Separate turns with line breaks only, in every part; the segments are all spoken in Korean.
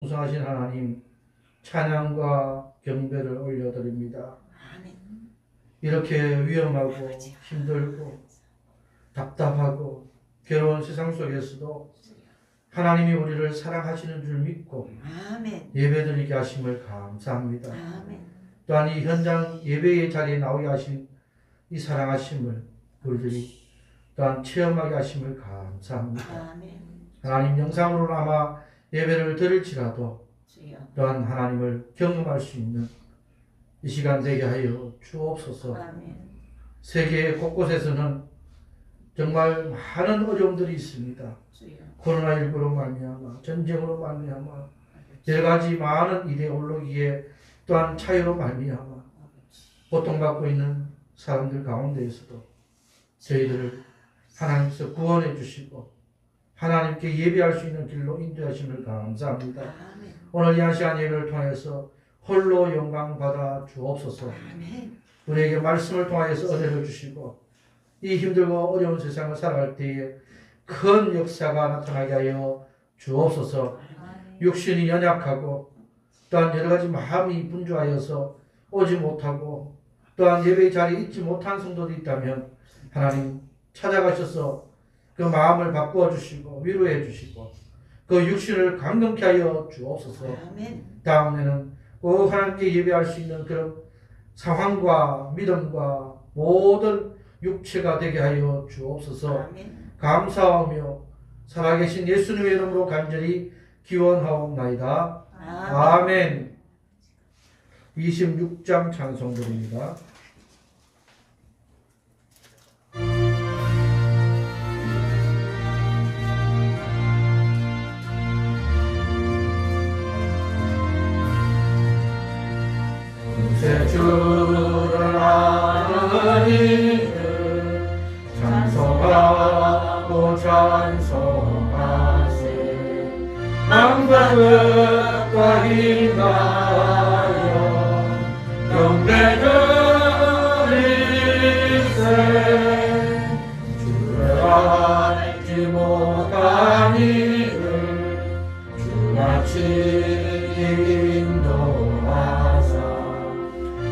무성하신 하나님, 찬양과 경배를 올려드립니다. 이렇게 위험하고 힘들고 답답하고 괴로운 세상 속에서도 하나님이 우리를 사랑하시는 줄 믿고 예배드리게 하심을 감사합니다. 또한 이 현장 예배의 자리에 나오게 하신 이 사랑하심을 우리들이 또한 체험하게 하심을 감사합니다. 하나님, 영상으로나마 예배를 드릴지라도 또한 하나님을 경험할 수 있는 이 시간 되게 하여 주옵소서. 세계 곳곳에서는 정말 많은 어려움들이 있습니다. 코로나19로 말미암아, 전쟁으로 말미암아, 여러 가지 많은 이데올로기에 또한 차이로 말미암아 고통받고 있는 사람들 가운데에서도 저희들을 하나님께서 구원해 주시고 하나님께 예배할 수 있는 길로 인도하심을 감사합니다. 오늘 이 한 시간 예배를 통해서 홀로 영광 받아 주옵소서. 우리에게 말씀을 통하여서 은혜를 주시고 이 힘들고 어려운 세상을 살아갈 때에 큰 역사가 나타나게 하여 주옵소서. 육신이 연약하고 또한 여러 가지 마음이 분주하여서 오지 못하고 또한 예배의 자리에 있지 못한 성도도 있다면 하나님 찾아가셔서 그 마음을 바꾸어 주시고 위로해 주시고 그 육신을 강건케 하여 주옵소서. 다음에는 꼭 하나님께 예배할 수 있는 그런 상황과 믿음과 모든 육체가 되게 하여 주옵소서. 감사하며 살아계신 예수님의 이름으로 간절히 기원하옵나이다. 아멘. 26장 찬송들입니다. 주를 아는 이를 찬송하고 찬송하세. 만방과 힘하여 경배드리세. 주를 알지 못한 이를 주같이 인도하사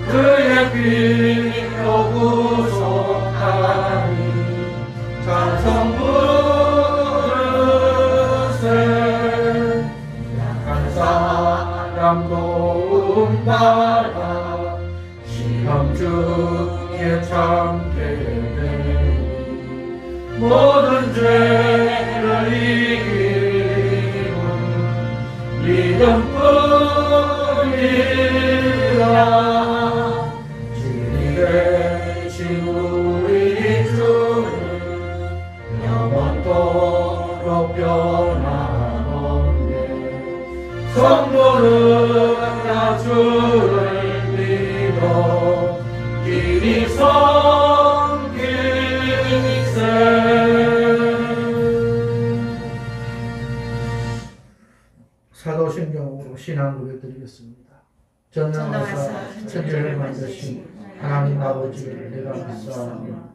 그의 피로 구속하니 찬송 부르세. 약한 사람 도움받아 시험 중에 참게 되니 모든 죄를 이기는 믿음뿐이라. 우리 주는 영원토록 변함없네. 성도는 다 주를 믿어 길이 섬기세. 사도신경으로 신앙 고백드리겠습니다. 전능하사 천지를 만드신 하나님 아버지를 내가 믿사오며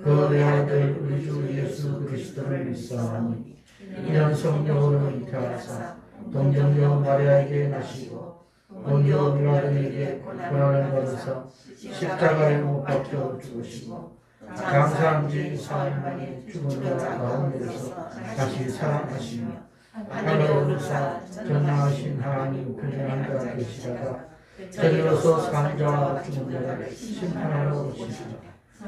그 내 아들 우리 주 예수 그리스도를 믿사오니 이는 성령으로 잉태하사 동정녀 마리아에게 나시고 본디오 빌라도에게 고난을 받으사 십자가에 못 박혀 죽으시고 장사한 지 사흘 만에 죽은 자 가운데서 다시 살아나시며 하늘로 오르사 전능하신 하나님 편에 앉아 계시다가 저리로서 사는 자와 죽은 자를 심판하러 오시리라.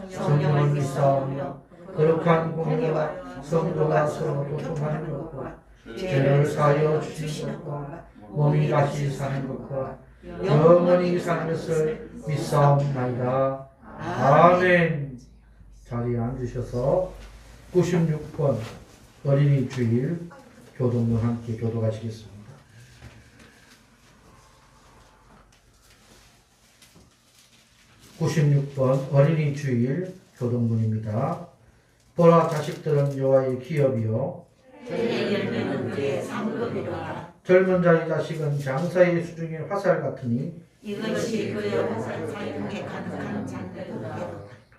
성령을 믿사오며 거룩한 공예와 성도가 서로 교통하는 것과 죄를 사하여 주시는 것과 몸이 다시 사는 것과 영원히 사는 것을 믿사옵나이다. 아멘. 자리에 앉으셔서 96번 어린이 주일 교동문 함께 교도하시겠습니다. 96번 어린이 주일 교동문입니다. 보라, 자식들은 여호와의 기업이요 젊은 자의 자식은 장사의 수중의 화살 같으니 이것이 그의 화살 사용에 가득한 장대도다.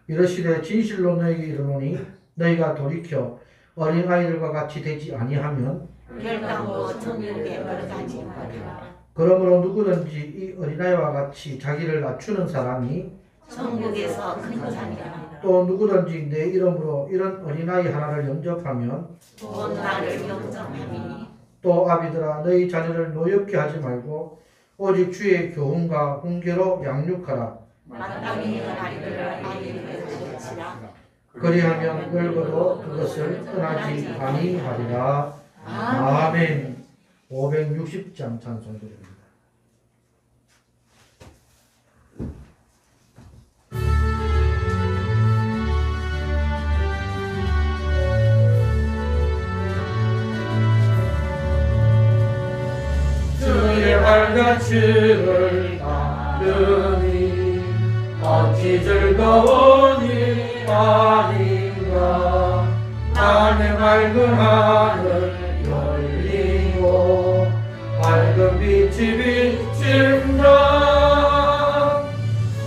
이르시되 진실로 너희에게 이르노니 너희가 돌이켜 어린아이들과 같이 되지 아니하면
결단코 천국에 들어가지 못하리라.
그러므로 누구든지 이 어린아이와 같이 자기를 낮추는 사람이
천국에서 큰 자니라.
또 누구든지 내 이름으로 이런 어린아이 하나를 영접하면
곧 나를 영접하니
또 아비들아 너희 자녀를 노엽게 하지 말고 오직 주의 교훈과 훈계로 양육하라.
마땅히 아이들을 아이에게 가르치라.
그리하면 늙어도 그것을 떠나지 아니하리라. 아멘. 560장 찬송드립니다. 주의 발자취를 따르니 어찌 즐거운 일 아닌가. 나의 맑은 하늘 열리고 밝은 빛이 비친다.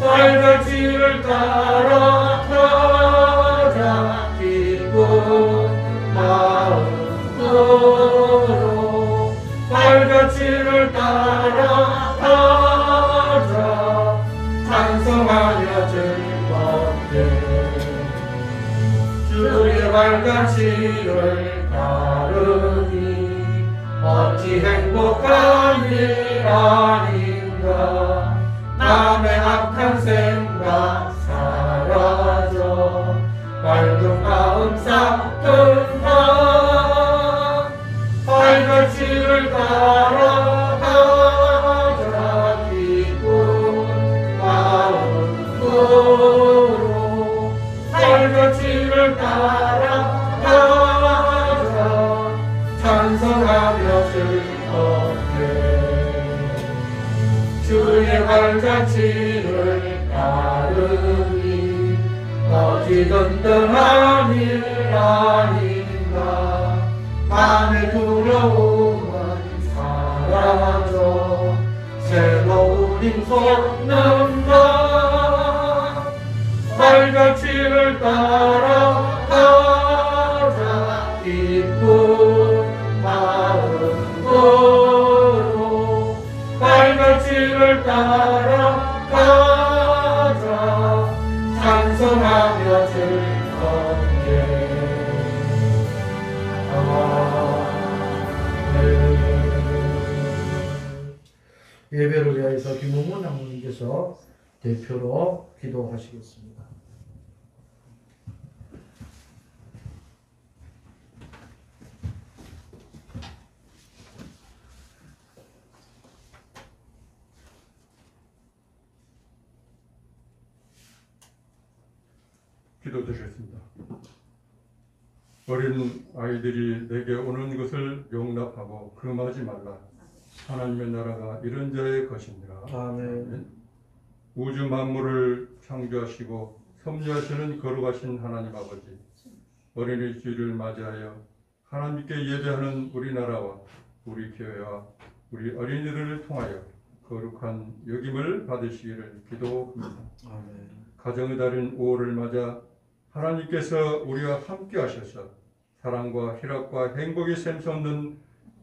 발자취를 따라 가자 기쁜 마음으로. 발자취를 따라 가자 찬송하며 즐겁게. 주의 발자취를 따르니 어찌 행복한 일 아닌가. 남의 악한 생각 사라져 밝은 마음 싹든다. 발자취를 따라 가자 기쁜 마음으로. 발자취를 따라 가자 찬송하며 즐겁게. 주의 발자취를 따르니 어찌 든든한 일 아닌가. 마음의 두려움은 사라져 새로운 힘 솟는다. 발자취를 따라 가자 기쁜 마음으로. 발자취를 따라 가자 찬송하며 즐겁게. 예배를 위하여서 김홍문 장로님께서 대표로 기도하시겠습니다.
기도드리겠습니다. 어린 아이들이 내게 오는 것을 용납하고 금하지 말라. 하나님의 나라가 이런 자의 것이니라.
아멘.
우주 만물을 창조하시고 섭리하시는 거룩하신 하나님 아버지, 어린이 주일을 맞이하여 하나님께 예배하는 우리나라와 우리 교회와 우리 어린이들을 통하여 거룩한 역임을 받으시기를 기도합니다.
아멘.
가정의 달인 5월을 맞아 하나님께서 우리와 함께 하셔서 사랑과 희락과 행복이 샘솟는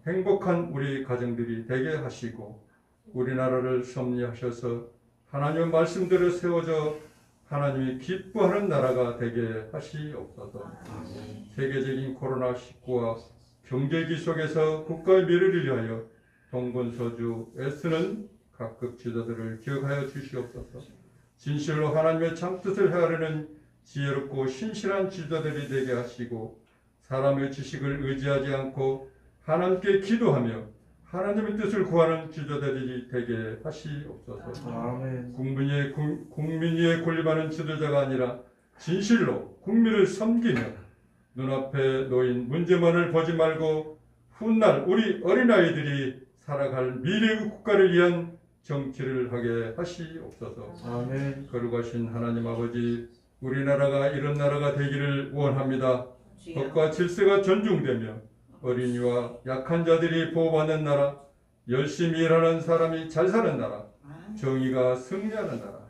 행복한 우리 가정들이 되게 하시고 우리나라를 섭리하셔서 하나님의 말씀대로 세워져 하나님이 기뻐하는 나라가 되게 하시옵소서. 세계적인 코로나19와 경제기 속에서 국가의 미래를 위하여 동분서주 애쓰는 각급 지도자들을 기억하여 주시옵소서. 진실로 하나님의 참뜻을 헤아리는 지혜롭고 신실한 지도자들이 되게 하시고 사람의 지식을 의지하지 않고 하나님께 기도하며 하나님의 뜻을 구하는 지도자들이 되게 하시옵소서.
아멘.
국민 위에 군림하는 지도자가 아니라 진실로 국민을 섬기며 눈앞에 놓인 문제만을 보지 말고 훗날 우리 어린아이들이 살아갈 미래의 국가를 위한 정치를 하게 하시옵소서.
아멘.
거룩하신 하나님 아버지, 우리나라가 이런 나라가 되기를 원합니다. 법과 질서가 존중되며 어린이와 약한 자들이 보호받는 나라, 열심히 일하는 사람이 잘 사는 나라, 정의가 승리하는 나라,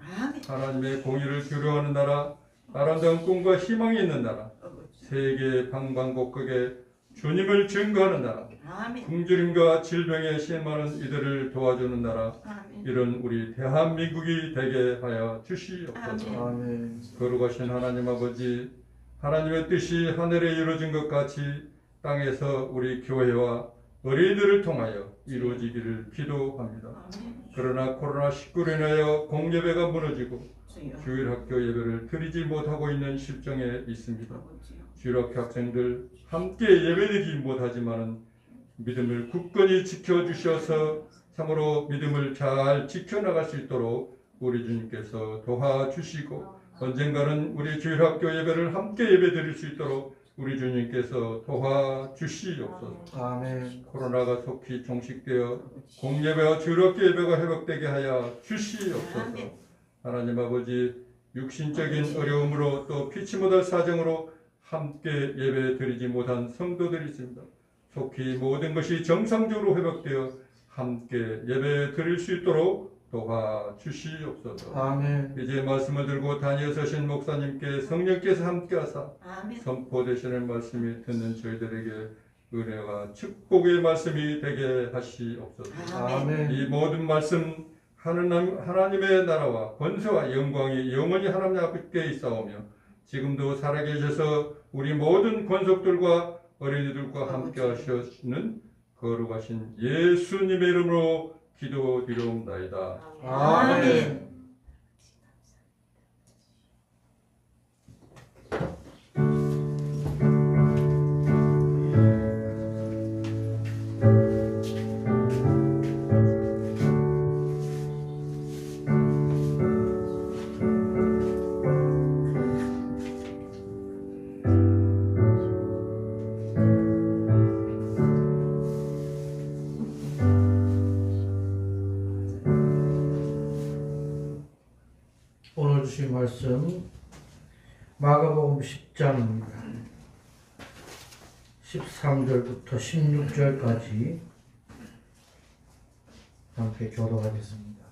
하나님의 공의를 두려워하는 나라, 아름다운 꿈과 희망이 있는 나라, 세계 방방곡곡에 주님을 증거하는 나라,
아멘.
굶주림과 질병에 시행하는 이들을 도와주는 나라,
아멘.
이런 우리 대한민국이 되게 하여 주시옵소서.
아멘.
거룩하신 하나님 아버지, 하나님의 뜻이 하늘에 이루어진 것 같이 땅에서 우리 교회와 어린이들을 통하여 이루어지기를 기도합니다.
아멘.
그러나 코로나19로 인하여 공예배가 무너지고
주여.
주일학교 예배를 드리지 못하고 있는 실정에 있습니다.
아버지요.
주일학교 학생들 함께 예배드리지 못하지만 믿음을 굳건히 지켜주셔서 참으로 믿음을 잘 지켜나갈 수 있도록 우리 주님께서 도와주시고 언젠가는 우리 주일학교 예배를 함께 예배드릴 수 있도록 우리 주님께서 도와주시옵소서.
아멘.
코로나가 속히 종식되어 공예배와 주일학교 예배가 회복되게 하여 주시옵소서.
아멘.
하나님 아버지, 육신적인 어려움으로 또 피치 못할 사정으로 함께 예배 드리지 못한 성도들이 있습니다. 속히 모든 것이 정상적으로 회복되어 함께 예배 드릴 수 있도록 도와주시옵소서.
아멘.
이제 말씀을 들고 다니엘 서신 목사님께 성령께서 함께하사
아멘.
선포되시는 말씀이 듣는 저희들에게 은혜와 축복의 말씀이 되게 하시옵소서.
아멘.
이 모든 말씀 하나님의 나라와 권세와 영광이 영원히 하나님 앞에 있사오며 지금도 살아계셔서 우리 모든 권속들과 어린이들과 함께 하시는 거룩하신 예수님의 이름으로 기도드리옵나이다.
아멘. 오늘 주신 말씀 마가복음 10장입니다. 13절부터 16절까지 함께 교도하겠습니다.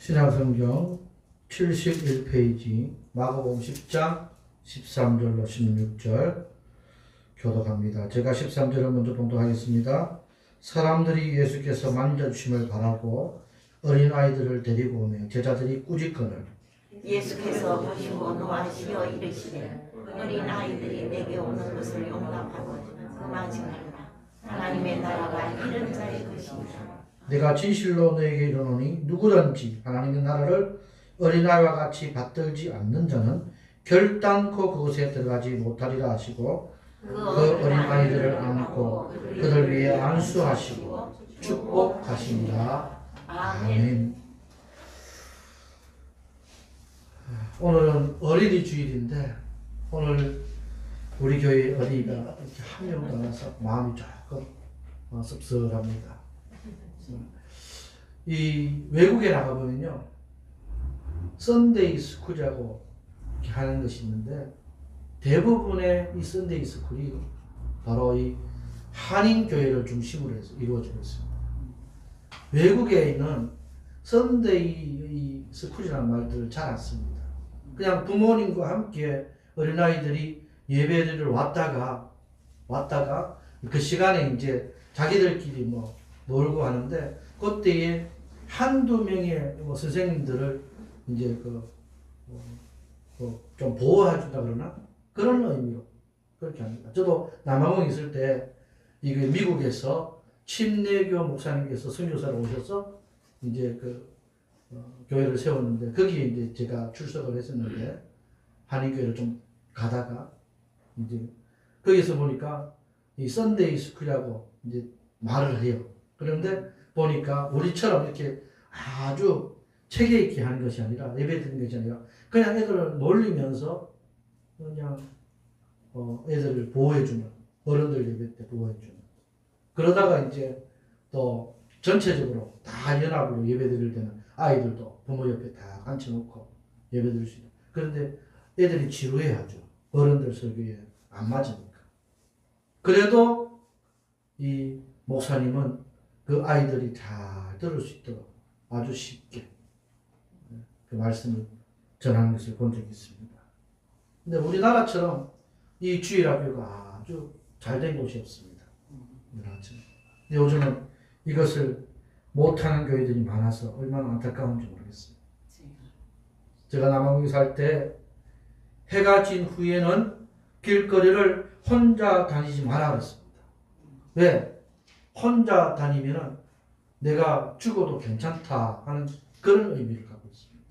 신약성경 71페이지 마가복음 10장 13절로 16절 교독합니다. 제가 13절을 먼저 봉독하겠습니다. 사람들이 예수께서 만져주심을 바라고 어린아이들을 데리고 오며 제자들이 꾸짖거늘
예수께서 보시고 노하시어 이르시되 어린아이들이 내게 오는 것을 용납하고 금하지 말라. 하나님의 나라가 이런 자의 것이니라.
내가 진실로 너에게 이르노니 누구든지 하나님의 나라를 어린아이와 같이 받들지 않는 자는 결단코 그곳에 들어가지 못하리라 하시고 그 어린아이들을 안고 그들 위에 안수하시고 축복하십니다. 아멘. 오늘은 어린이 주일인데 오늘 우리 교회 어린이가 이렇게 한 명도 안 와서 마음이 조금 씁쓸합니다. 이 외국에 나가보면요 썬데이 스쿨이라고 하는 것이 있는데 대부분의 이 썬데이 스쿨이 바로 이 한인 교회를 중심으로 해서 이루어지고 있습니다. 외국에 있는 썬데이 스쿨이라는 말들을 잘 안 씁니다. 그냥 부모님과 함께 어린아이들이 예배를 왔다가 그 시간에 이제 자기들끼리 뭐 놀고 하는데 그때에 한두 명의 뭐 선생님들을 이제 좀 보호해준다 그러나 그런 의미로 그렇게 합니다. 저도 남아공 있을 때 이게 미국에서 침례교 목사님께서 선교사로 오셔서 이제 교회를 세웠는데 거기에 이제 제가 출석을 했었는데 한인교회를 좀 가다가 이제 거기서 보니까 이 썬데이 스쿨이라고 이제 말을 해요. 그런데 보니까 우리처럼 이렇게 아주 체계 있게 하는 것이 아니라 예배 드리는 것이 아니라 그냥 애들을 놀리면서 그냥 애들을 보호해주는 어른들 예배 때 보호해주는 그러다가 이제 또 전체적으로 다 연합으로 예배 드릴 때는 아이들도 부모 옆에 다 앉혀놓고 예배 드릴 수 있는 그런데 애들이 지루해하죠. 어른들 설교에 안 맞으니까. 그래도 이 목사님은 그 아이들이 잘 들을 수 있도록 아주 쉽게 그 말씀을 전하는 것을 본 적이 있습니다. 근데 우리나라처럼 이 주일학교가 아주 잘된 곳이 없습니다. 우리나라처럼. 근데 요즘은 이것을 못하는 교회들이 많아서 얼마나 안타까운지 모르겠어요. 제가 남아공에 살 때 해가 진 후에는 길거리를 혼자 다니지 마라 그랬습니다. 왜? 혼자 다니면은 내가 죽어도 괜찮다 하는 그런 의미를 갖고 있습니다.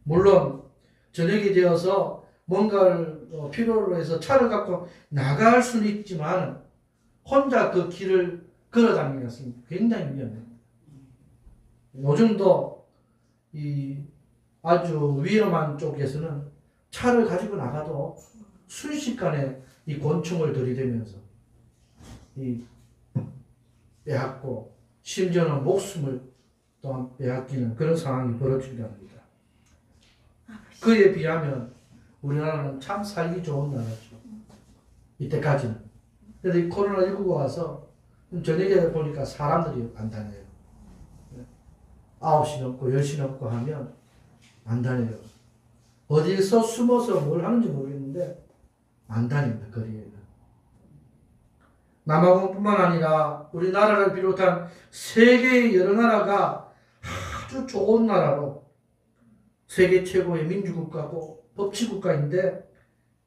물론 저녁이 되어서 뭔가를 필요로 해서 차를 갖고 나갈 수는 있지만 혼자 그 길을 걸어 다니는 것은 굉장히 위험합니다. 요즘도 이 아주 위험한 쪽에서는 차를 가지고 나가도 순식간에 이 곤충을 들이대면서 이 빼앗고 심지어는 목숨을 또한 빼앗기는 그런 상황이 벌어지기도 합니다. 그에 비하면 우리나라는 참 살기 좋은 나라죠. 이때까지는. 그래도 이 코로나19가 와서 저녁에 보니까 사람들이 안 다녀요. 9시 넘고 10시 넘고 하면 안 다녀요. 어디서 숨어서 뭘 하는지 모르겠는데 안 다닙니다. 거리에는. 남아공뿐만 아니라 우리나라를 비롯한 세계의 여러 나라가 아주 좋은 나라로 세계 최고의 민주국가고 법치국가인데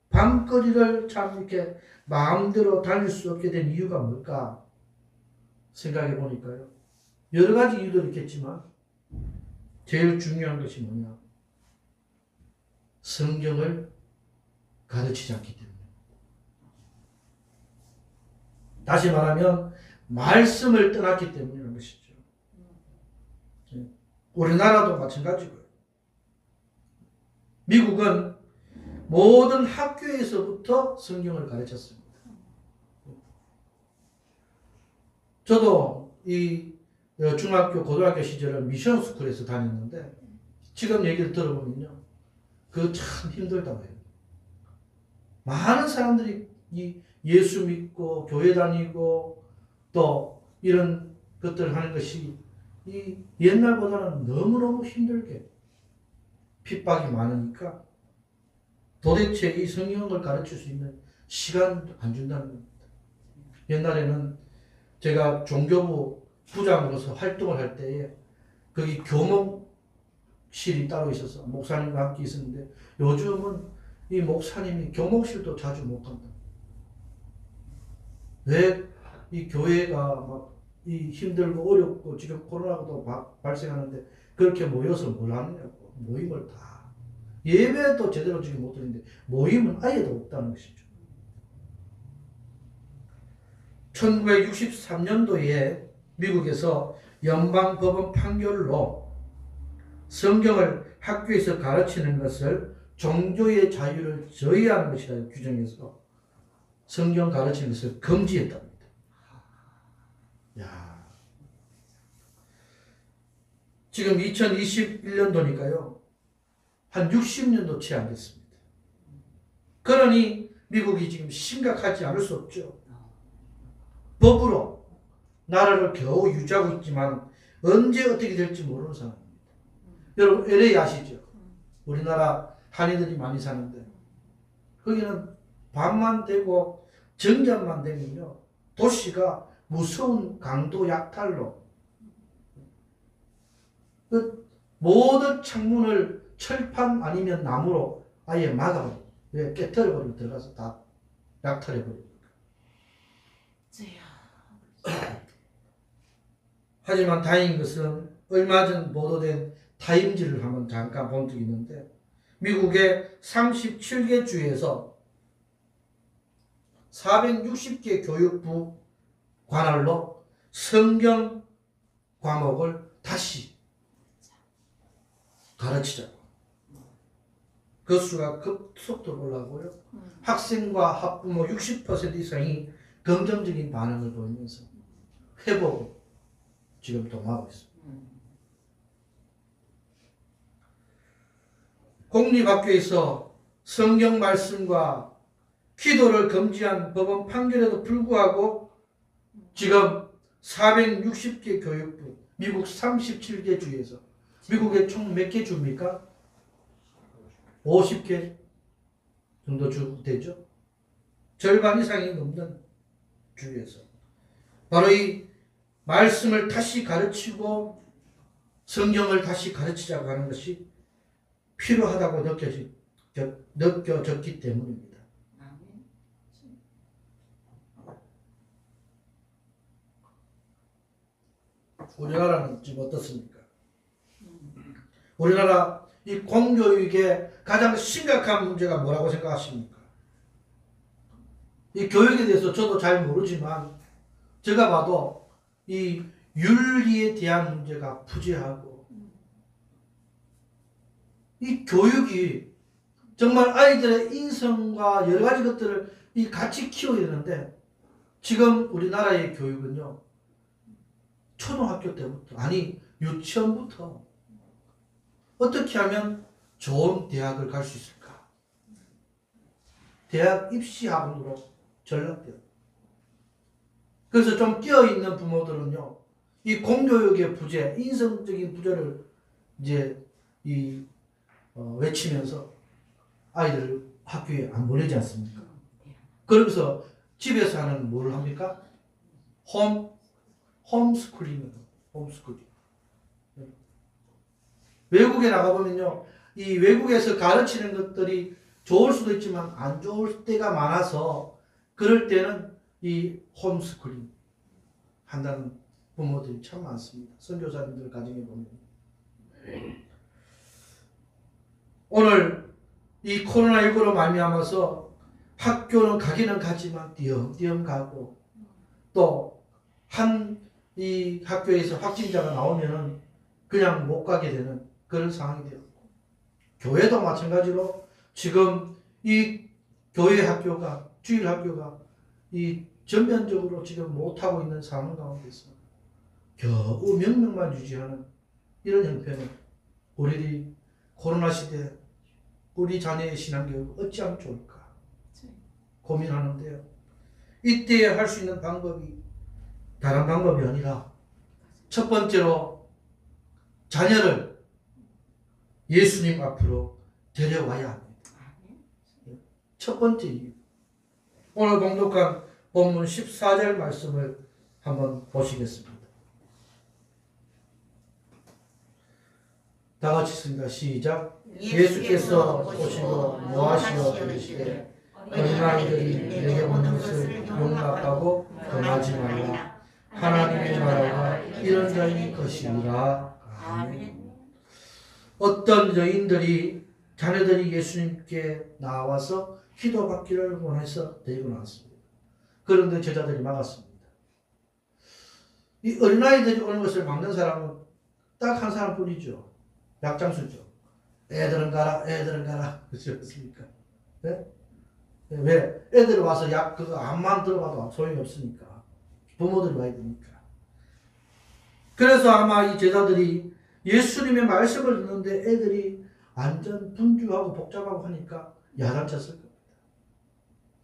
밤거리를 참 이렇게 마음대로 다닐 수 없게 된 이유가 뭘까 생각해 보니까요. 여러 가지 이유도 있겠지만 제일 중요한 것이 뭐냐. 성경을 가르치지 않기 때문에. 다시 말하면 말씀을 떠났기 때문이라는 것이죠. 우리나라도 마찬가지고요. 미국은 모든 학교에서부터 성경을 가르쳤습니다. 저도 이 중학교, 고등학교 시절을 미션 스쿨에서 다녔는데 지금 얘기를 들어보면요. 그거 참 힘들다고 해요. 많은 사람들이 이 예수 믿고 교회 다니고 또 이런 것들을 하는 것이 이 옛날보다는 너무너무 힘들게 핍박이 많으니까 도대체 이 성경을 가르칠 수 있는 시간도 안 준다는 겁니다. 옛날에는 제가 종교부 부장으로서 활동을 할 때에 거기 교목실이 따로 있어서 목사님과 함께 있었는데 요즘은 이 목사님이 교목실도 자주 못 간다. 왜 이 교회가 막 이 힘들고 어렵고 지금 코로나도 발생하는데 그렇게 모여서 뭘 하느냐고. 모임을 다. 예배도 제대로 지금 못 드리는데 모임은 아예도 없다는 것이죠. 1963년도에 미국에서 연방법원 판결로 성경을 학교에서 가르치는 것을 종교의 자유를 저해하는 것이라 규정해서 성경 가르치는 것을 금지했답니다. 야, 지금 2021년도니까요. 한 60년도 채 안 됐습니다. 그러니 미국이 지금 심각하지 않을 수 없죠. 법으로 나라를 겨우 유지하고 있지만 언제 어떻게 될지 모르는 상황입니다. 여러분 LA 아시죠? 우리나라 한인들이 많이 사는데 거기는 밤만 되고 정전만 되면요 도시가 무서운 강도 약탈로 그 모든 창문을 철판 아니면 나무로 아예 막아버려요. 왜? 깨트려버리고 들어가서 다 약탈해버립니다. 하지만 다행인 것은 얼마 전 보도된 타임지를 한번 잠깐 본 적이 있는데 미국의 37개 주에서 460개 교육부 관할로 성경 과목을 다시 가르치자고. 그 수가 급속도로 올라가고요. 학생과 학부모 60% 이상이 긍정적인 반응을 보이면서 회복을 지금 도모하고 있습니다. 공립학교에서 성경 말씀과 기도를 금지한 법원 판결에도 불구하고 지금 460개 교육부, 미국 37개 주에서 미국에 총 몇 개 주입니까? 50개 정도 주 되죠. 절반 이상이 넘는 주에서 바로 이 말씀을 다시 가르치고 성경을 다시 가르치자고 하는 것이 필요하다고 느껴졌기 때문입니다. 우리나라는 지금 어떻습니까? 우리나라 이 공교육의 가장 심각한 문제가 뭐라고 생각하십니까? 이 교육에 대해서 저도 잘 모르지만 제가 봐도 이 윤리에 대한 문제가 부재하고 이 교육이 정말 아이들의 인성과 여러 가지 것들을 이 같이 키워야 되는데 지금 우리나라의 교육은요 초등학교 때부터 아니 유치원부터 어떻게 하면 좋은 대학을 갈 수 있을까? 대학 입시 학원으로 전락돼요. 그래서 좀 깨어있는 부모들은요, 이 공교육의 부재, 인성적인 부재를 이제 외치면서 아이들을 학교에 안 보내지 않습니까? 그러면서 집에서 하는 뭘 합니까? 홈스쿨링이에요. 홈스쿨링. 외국에 나가보면요, 이 외국에서 가르치는 것들이 좋을 수도 있지만 안 좋을 때가 많아서 그럴 때는 이 홈스쿨링 한다는 부모들이 참 많습니다. 선교사님들 가정에 보면. 오늘 이 코로나19로 말미암아서 학교는 가기는 가지만 띄엄띄엄 가고 또 이 학교에서 확진자가 나오면은 그냥 못 가게 되는 그런 상황이 되었고 교회도 마찬가지로 지금 이 교회 학교가 주일 학교가 이 전면적으로 지금 못하고 있는 상황 가운데서 겨우 명령만 유지하는 이런 형편에 우리들이 코로나 시대 우리 자녀의 신앙교육을 어찌하면 좋을까 고민하는데요. 이때 할 수 있는 방법이 다른 방법이 아니라 첫 번째로 자녀를 예수님 앞으로 데려와야 합니다. 첫 번째 이유. 오늘 봉독한 본문 14절 말씀을 한번 보시겠습니다. 다 같이 읽습니다. 시작. 예수께서 오시고 노하시어 들으시되 어린아이들이 내게 오는 것을 용납하고 금하지 말라. 하나님의 나라가 이런 자의 것이니라. 아멘. 어떤 여인들이 자녀들이 예수님께 나와서 기도받기를 원해서 데리고 나왔습니다. 그런데 제자들이 막았습니다. 이 어린아이들이 오는 것을 막는 사람은 딱 한 사람뿐이죠. 약장수죠. 애들은 가라, 애들은 가라. 그렇지 않습니까? 네? 왜? 애들 와서 그거 암만 들어봐도 소용이 없으니까. 부모들이 와야 되니까. 그래서 아마 이 제자들이 예수님의 말씀을 듣는데 애들이 완전 분주하고 복잡하고 하니까 야단쳤을 겁니다.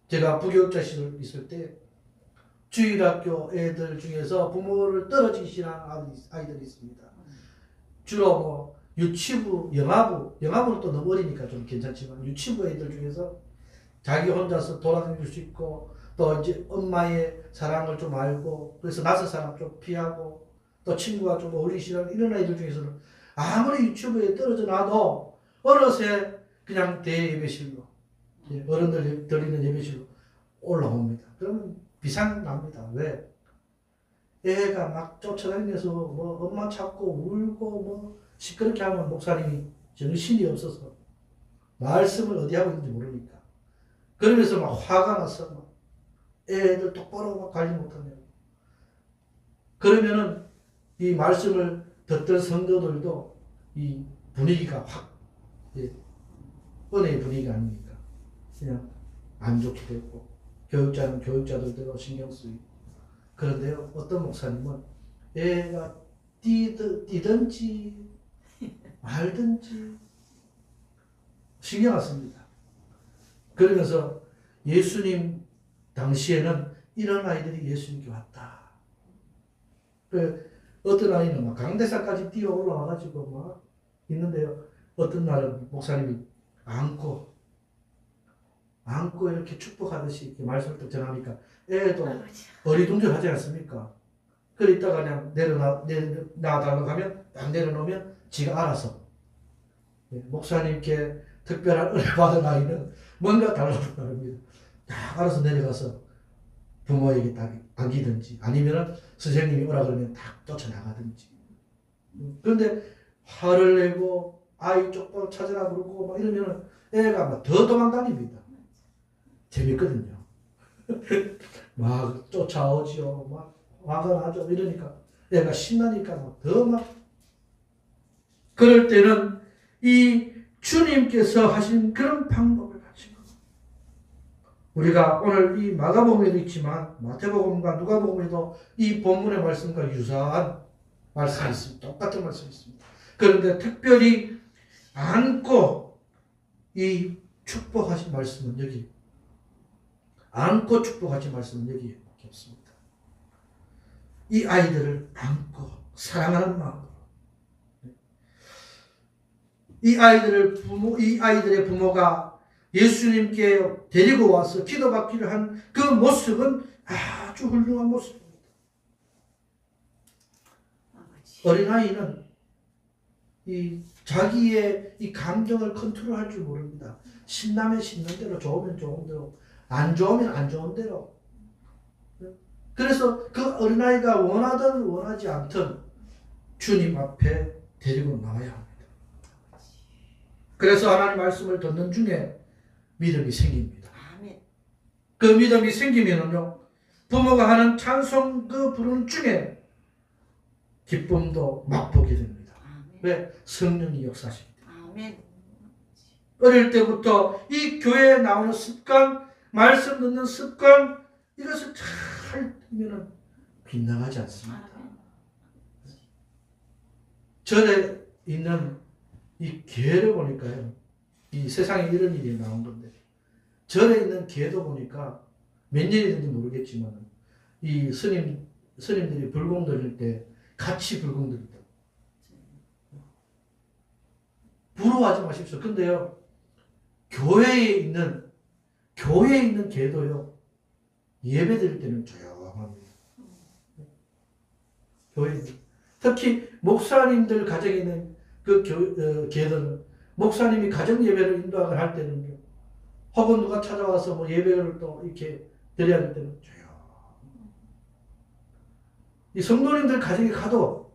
제가 부교육자 시절 있을 때 주일학교 애들 중에서 부모를 떨어지기 싫어하는 아이들이 있습니다. 주로 뭐 유치부, 영화부는 또 너무 어리니까 좀 괜찮지만 유치부 애들 중에서 자기 혼자서 돌아다닐 수 있고 또 이제 엄마의 사랑을 좀 알고 그래서 낯선 사람 좀 피하고 또 친구가 좀 어울리기 싫어하는 이런 아이들 중에서는 아무리 유치부에 떨어져 놔도 어느새 그냥 대예배실로 어른들 드리는 예배실로 올라옵니다. 그러면 비상 납니다. 왜? 애가 막 쫓아다니면서 뭐 엄마 찾고 울고 뭐 시끄럽게 하면 목사님이 정신이 없어서 말씀을 어디 하고 있는지 모르니까 그러면서 막 화가 나서 막 애들 똑바로 막 관리 못하네요. 그러면은 이 말씀을 듣던 성도들도 이 분위기가 확 은혜의 분위기가 아닙니까? 그냥 안 좋게 되고 교육자는 교육자들대로 신경 쓰이고 그런데요 어떤 목사님은 애가 뛰든지 말든지 신경 안 씁니다. 그러면서 예수님 당시에는 이런 아이들이 예수님께 왔다. 어떤 아이는 막 강대상까지 뛰어 올라와가지고 막 있는데요. 어떤 날은 목사님이 안고 이렇게 축복하듯이 이렇게 말씀을 딱 전하니까 애도 어리둥절하지 않습니까? 그래 있다가 그냥 나달라고 하면 딱 내려놓으면 지가 알아서 목사님께 특별한 은혜 받은 아이는 뭔가 달라고 합니다. 딱 알아서 내려가서 부모에게 딱 안기든지 아니면은 선생님이 오라 그러면 딱 쫓아나가든지. 그런데 화를 내고 아이 쪽으로 찾으라 그러고 막 이러면은 애가 막 더 도망다닙니다. 재밌거든요. 막 쫓아오지요. 막 화가 나죠. 이러니까 애가 신나니까 더 막. 그럴 때는 이 주님께서 하신 그런 방법을 가지고 우리가 오늘 이 마가복음에도 있지만 마태복음과 누가복음에도 이 본문의 말씀과 유사한 말씀이 있습니다. 똑같은 말씀이 있습니다. 그런데 특별히 안고 이 축복하신 말씀은 여기 안고 축복하신 말씀은 여기에 없습니다. 이 아이들을 안고 사랑하는 마음으로 이 아이들의 부모가 예수님께 데리고 와서 기도받기를 한 그 모습은 아주 훌륭한 모습입니다. 어린아이는 이 자기의 이 감정을 컨트롤할 줄 모릅니다. 신나면 신는 대로, 좋으면 좋은 대로, 안 좋으면 안 좋은 대로. 그래서 그 어린아이가 원하든 원하지 않든 주님 앞에 데리고 나와야 합니다. 그래서 하나님 말씀을 듣는 중에 믿음이 생깁니다. 그 믿음이 생기면은요, 부모가 하는 찬송 그 부르는 중에 기쁨도 맛보게 됩니다. 왜? 성령이 역사하십니다. 어릴 때부터 이 교회에 나오는 습관, 말씀 듣는 습관, 이것을 잘 들으면 빗나가지 않습니다. 절에 있는 이 개를 보니까요, 이 세상에 이런 일이 나온 건데, 절에 있는 개도 보니까 몇 년이 된지 모르겠지만, 이 스님들이 불공 드릴 때 같이 불공 드린다. 부러워하지 마십시오. 근데요, 교회에 있는 개도요, 예배 드릴 때는 조용합니다. 특히 목사님들 가정에 있는 그 개들은 목사님이 가정 예배를 인도하거나 할 때는요, 혹은 누가 찾아와서 뭐 예배를 또 이렇게 드려야 할 때는 조용. 이 성도님들 가정에 가도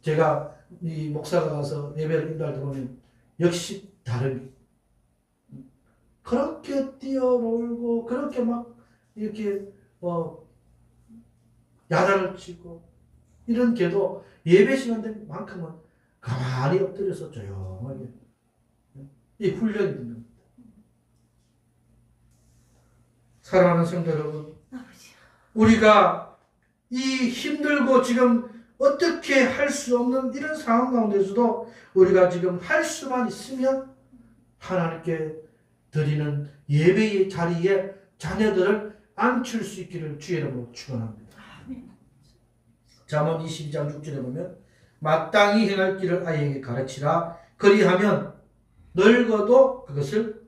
제가 이 목사가 가서 예배를 인도할 때 보면 역시 다릅니다. 그렇게 뛰어놀고 그렇게 막 이렇게 야단을 치고 이런 게도 예배 시간 된만큼은 가만히 엎드려서 조용하게 이 훈련이 되는 겁니다. 사랑하는 성도 여러분, 우리가 이 힘들고 지금 어떻게 할 수 없는 이런 상황 가운데서도 우리가 지금 할 수만 있으면 하나님께 드리는 예배의 자리에 자녀들을 앉힐 수 있기를 주의 이름으로 축원합니다. 잠언 22장 6절에 보면 마땅히 행할 길을 아이에게 가르치라. 그리하면 늙어도 그것을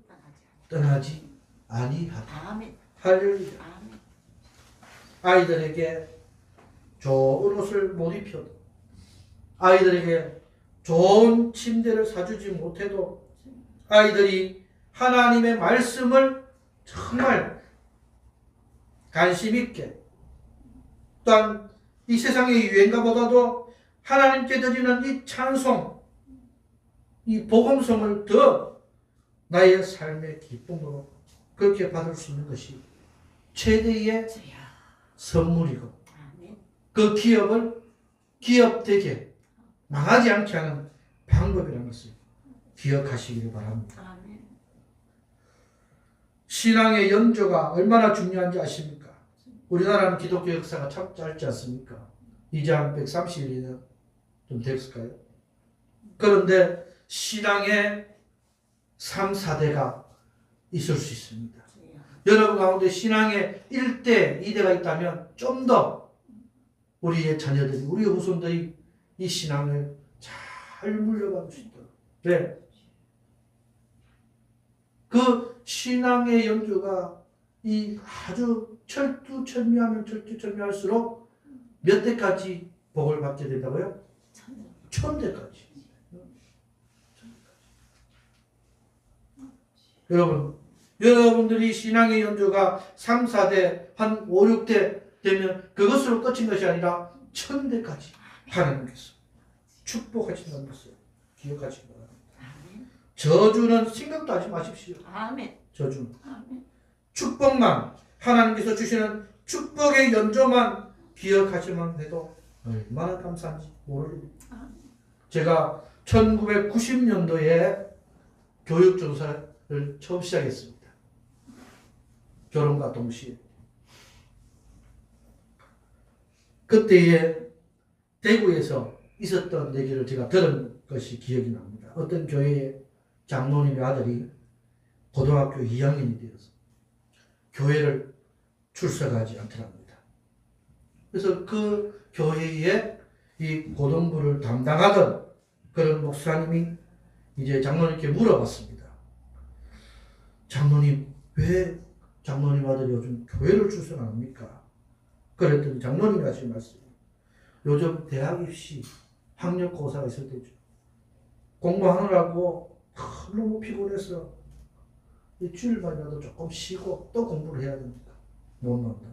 떠나지 아니하리라. 할렐루야. 아이들에게 좋은 옷을 못 입혀도, 아이들에게 좋은 침대를 사주지 못해도, 아이들이 하나님의 말씀을 정말 관심 있게, 또한 이 세상의 유행가보다도 하나님께 드리는 이 찬송, 이 복음성을 더 나의 삶의 기쁨으로 그렇게 받을 수 있는 것이 최대의 선물이고, 그 기업되게 망하지 않게 하는 방법이라는 것을 기억하시기를 바랍니다. 신앙의 연조가 얼마나 중요한지 아십니까? 우리나라는 기독교 역사가 참 짧지 않습니까? 이제 한 130년 좀 됐을까요? 그런데 신앙의 3, 4대가 있을 수 있습니다. 여러분 가운데 신앙의 1대, 2대가 있다면 좀 더 우리의 자녀들이, 우리의 후손들이 이 신앙을 잘 물려받을 수 있도록 왜? 그 신앙의 연주가 이 아주 철두철미하면 철두철미할수록 몇 대까지 복을 받게 된다고요? 1000대까지. 여러분들이 신앙의 연주가 3, 4대, 한 5, 6대 되면 그것으로 끝인 것이 아니라 1000대까지 하나님께서 축복하신다는 것을 기억하시기 바랍니다. 저주는 생각도 하지 마십시오.
아멘.
저주.
아멘.
축복만, 하나님께서 주시는 축복의 연조만 기억하시면 해도 얼마나 감사한지 모릅니다. 제가 1990년도에 교육조사를 처음 시작했습니다. 결혼과 동시에. 그때에 대구에서 있었던 얘기를 제가 들은 것이 기억이 납니다. 어떤 교회의 장로님의 아들이 고등학교 2학년이 되어서 교회를 출석하지 않더랍니다. 그래서 그 교회에 이 고등부를 담당하던 그런 목사님이 이제 장로님께 물어봤습니다. 장로님, 왜 장로님 아들이 요즘 교회를 출석 안 합니까? 그랬더니 장로님이 하신 말씀이 요즘 대학 입시 학력고사가 있을 때죠. 공부하느라고 너무 피곤해서 일주일만이라도 조금 쉬고 또 공부를 해야 됩니다. 못 논다.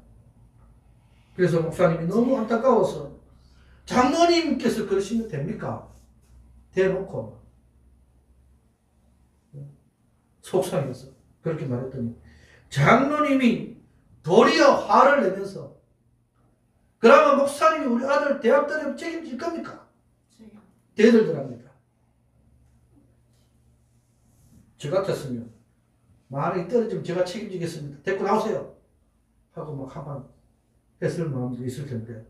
그래서 목사님이 너무 안타까워서 장로님께서 그러시면 됩니까? 대놓고 속상해서 그렇게 말했더니 장로님이 도리어 화를 내면서 그러면 목사님이 우리 아들 대학 들으면 책임질 겁니까? 대들더랍니다. 저 같았으면 만약에 떨어지면 제가 책임지겠습니다. 데리고 나오세요. 하고 막 한번 했을 마음도 있을 텐데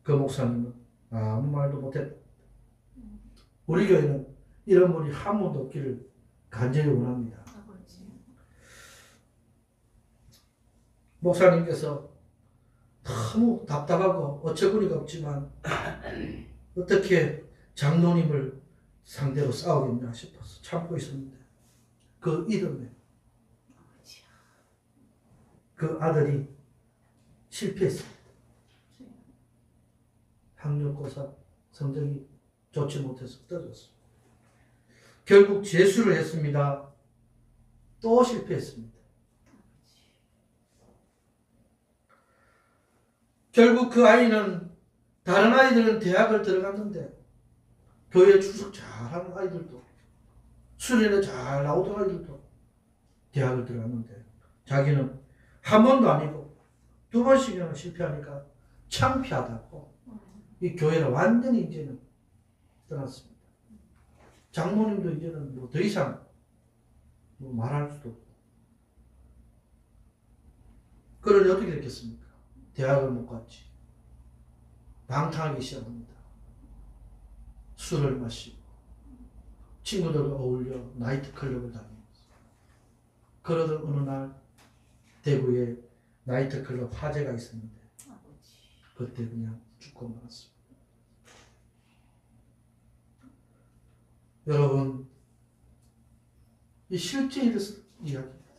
그 목사님은 아무 말도 못했다. 우리 교회는 이런 분이 한 분도 없기를 간절히 원합니다. 목사님께서 너무 답답하고 어처구니가 없지만 어떻게 장로님을 상대로 싸우겠나 싶어서 참고 있었는데 그 이듬해 그 아들이 실패했습니다. 학력고사 성적이 좋지 못해서 떨어졌습니다. 결국 재수를 했습니다. 또 실패했습니다. 결국 그 아이는 다른 아이들은 대학을 들어갔는데 교회 출석 잘하는 아이들도 수련회 잘 나오던 아이들도 대학을 들어갔는데 자기는 한 번도 아니고 두 번씩이나 실패하니까 창피하다고 이 교회를 완전히 이제는 떠났습니다. 장모님도 이제는 뭐 더 이상 뭐 말할 수도 없고 그러니 어떻게 됐겠습니까? 대학을 못 갔지. 방탕하기 시작합니다. 술을 마시고 친구들과 어울려 나이트클럽을 다니면서 그러던 어느 날 대구에 나이트클럽 화재가 있었는데 그때 그냥 죽고 말았습니다. 여러분 이 실제 일에서 이야기입니다.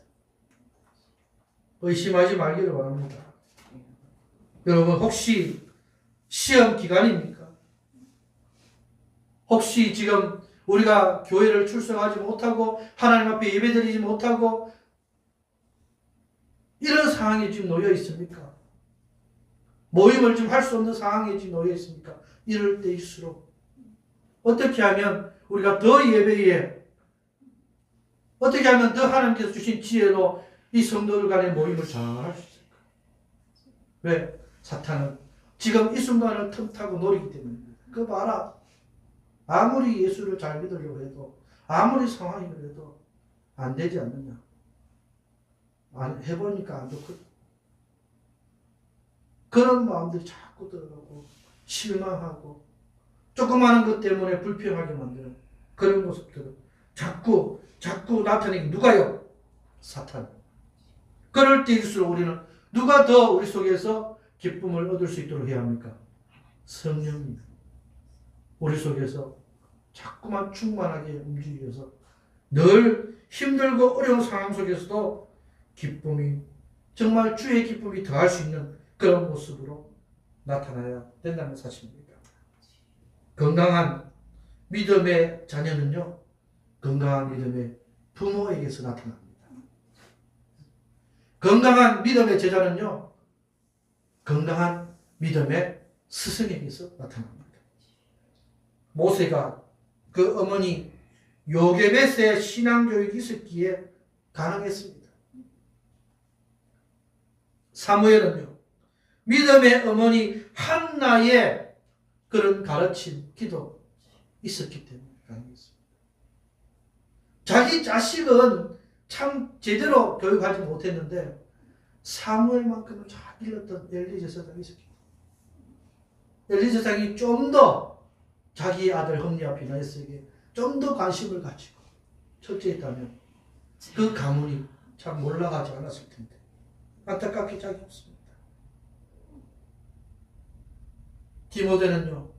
의심하지 말기를 바랍니다. 여러분 혹시 시험 기간입니까? 혹시 지금 우리가 교회를 출석하지 못하고 하나님 앞에 예배드리지 못하고 이런 상황에 지금 놓여 있습니까? 모임을 지금 할 수 없는 상황에 지금 놓여 있습니까? 이럴 때일수록 어떻게 하면 우리가 더 예배에 어떻게 하면 더 하나님께서 주신 지혜로 이 성도들 간의 모임을 잘 할 수 있을까? 왜? 사탄은 지금 이 순간을 틈타고 노리기 때문입니다. 그거 봐라. 아무리 예수를 잘 믿으려고 해도 아무리 상황이 그래도 안 되지 않느냐. 해보니까 안 좋거든. 그런 마음들이 자꾸 들어가고 실망하고 조그마한 것 때문에 불평하게 만드는 그런 모습들은 자꾸 나타내기 누가요? 사탄. 그럴 때일수록 우리는 누가 더 우리 속에서 기쁨을 얻을 수 있도록 해야 합니까? 성령님. 우리 속에서 자꾸만 충만하게 움직이기 위해서 늘 힘들고 어려운 상황 속에서도 기쁨이, 정말 주의 기쁨이 더할 수 있는 그런 모습으로 나타나야 된다는 사실입니다. 건강한 믿음의 자녀는요, 건강한 믿음의 부모에게서 나타납니다. 건강한 믿음의 제자는요, 건강한 믿음의 스승에게서 나타납니다. 모세가 그 어머니 요게벳의 신앙교육이 있었기에 가능했습니다. 사무엘은요, 믿음의 어머니 한나의 그런 가르침, 기도 있었기 때문에 가능했습니다. 자기 자식은 참 제대로 교육하지 못했는데 사무엘만큼은 잘 일렀던 엘리 제사장이 있었기 때문에 엘리 제사장이 좀 더 자기 아들 홈리와 비나에스에게 좀 더 관심을 가지고 철저했다면 그 가문이 참 올라가지 않았을 텐데 안타깝게 짝이 없습니다. 디모데는요,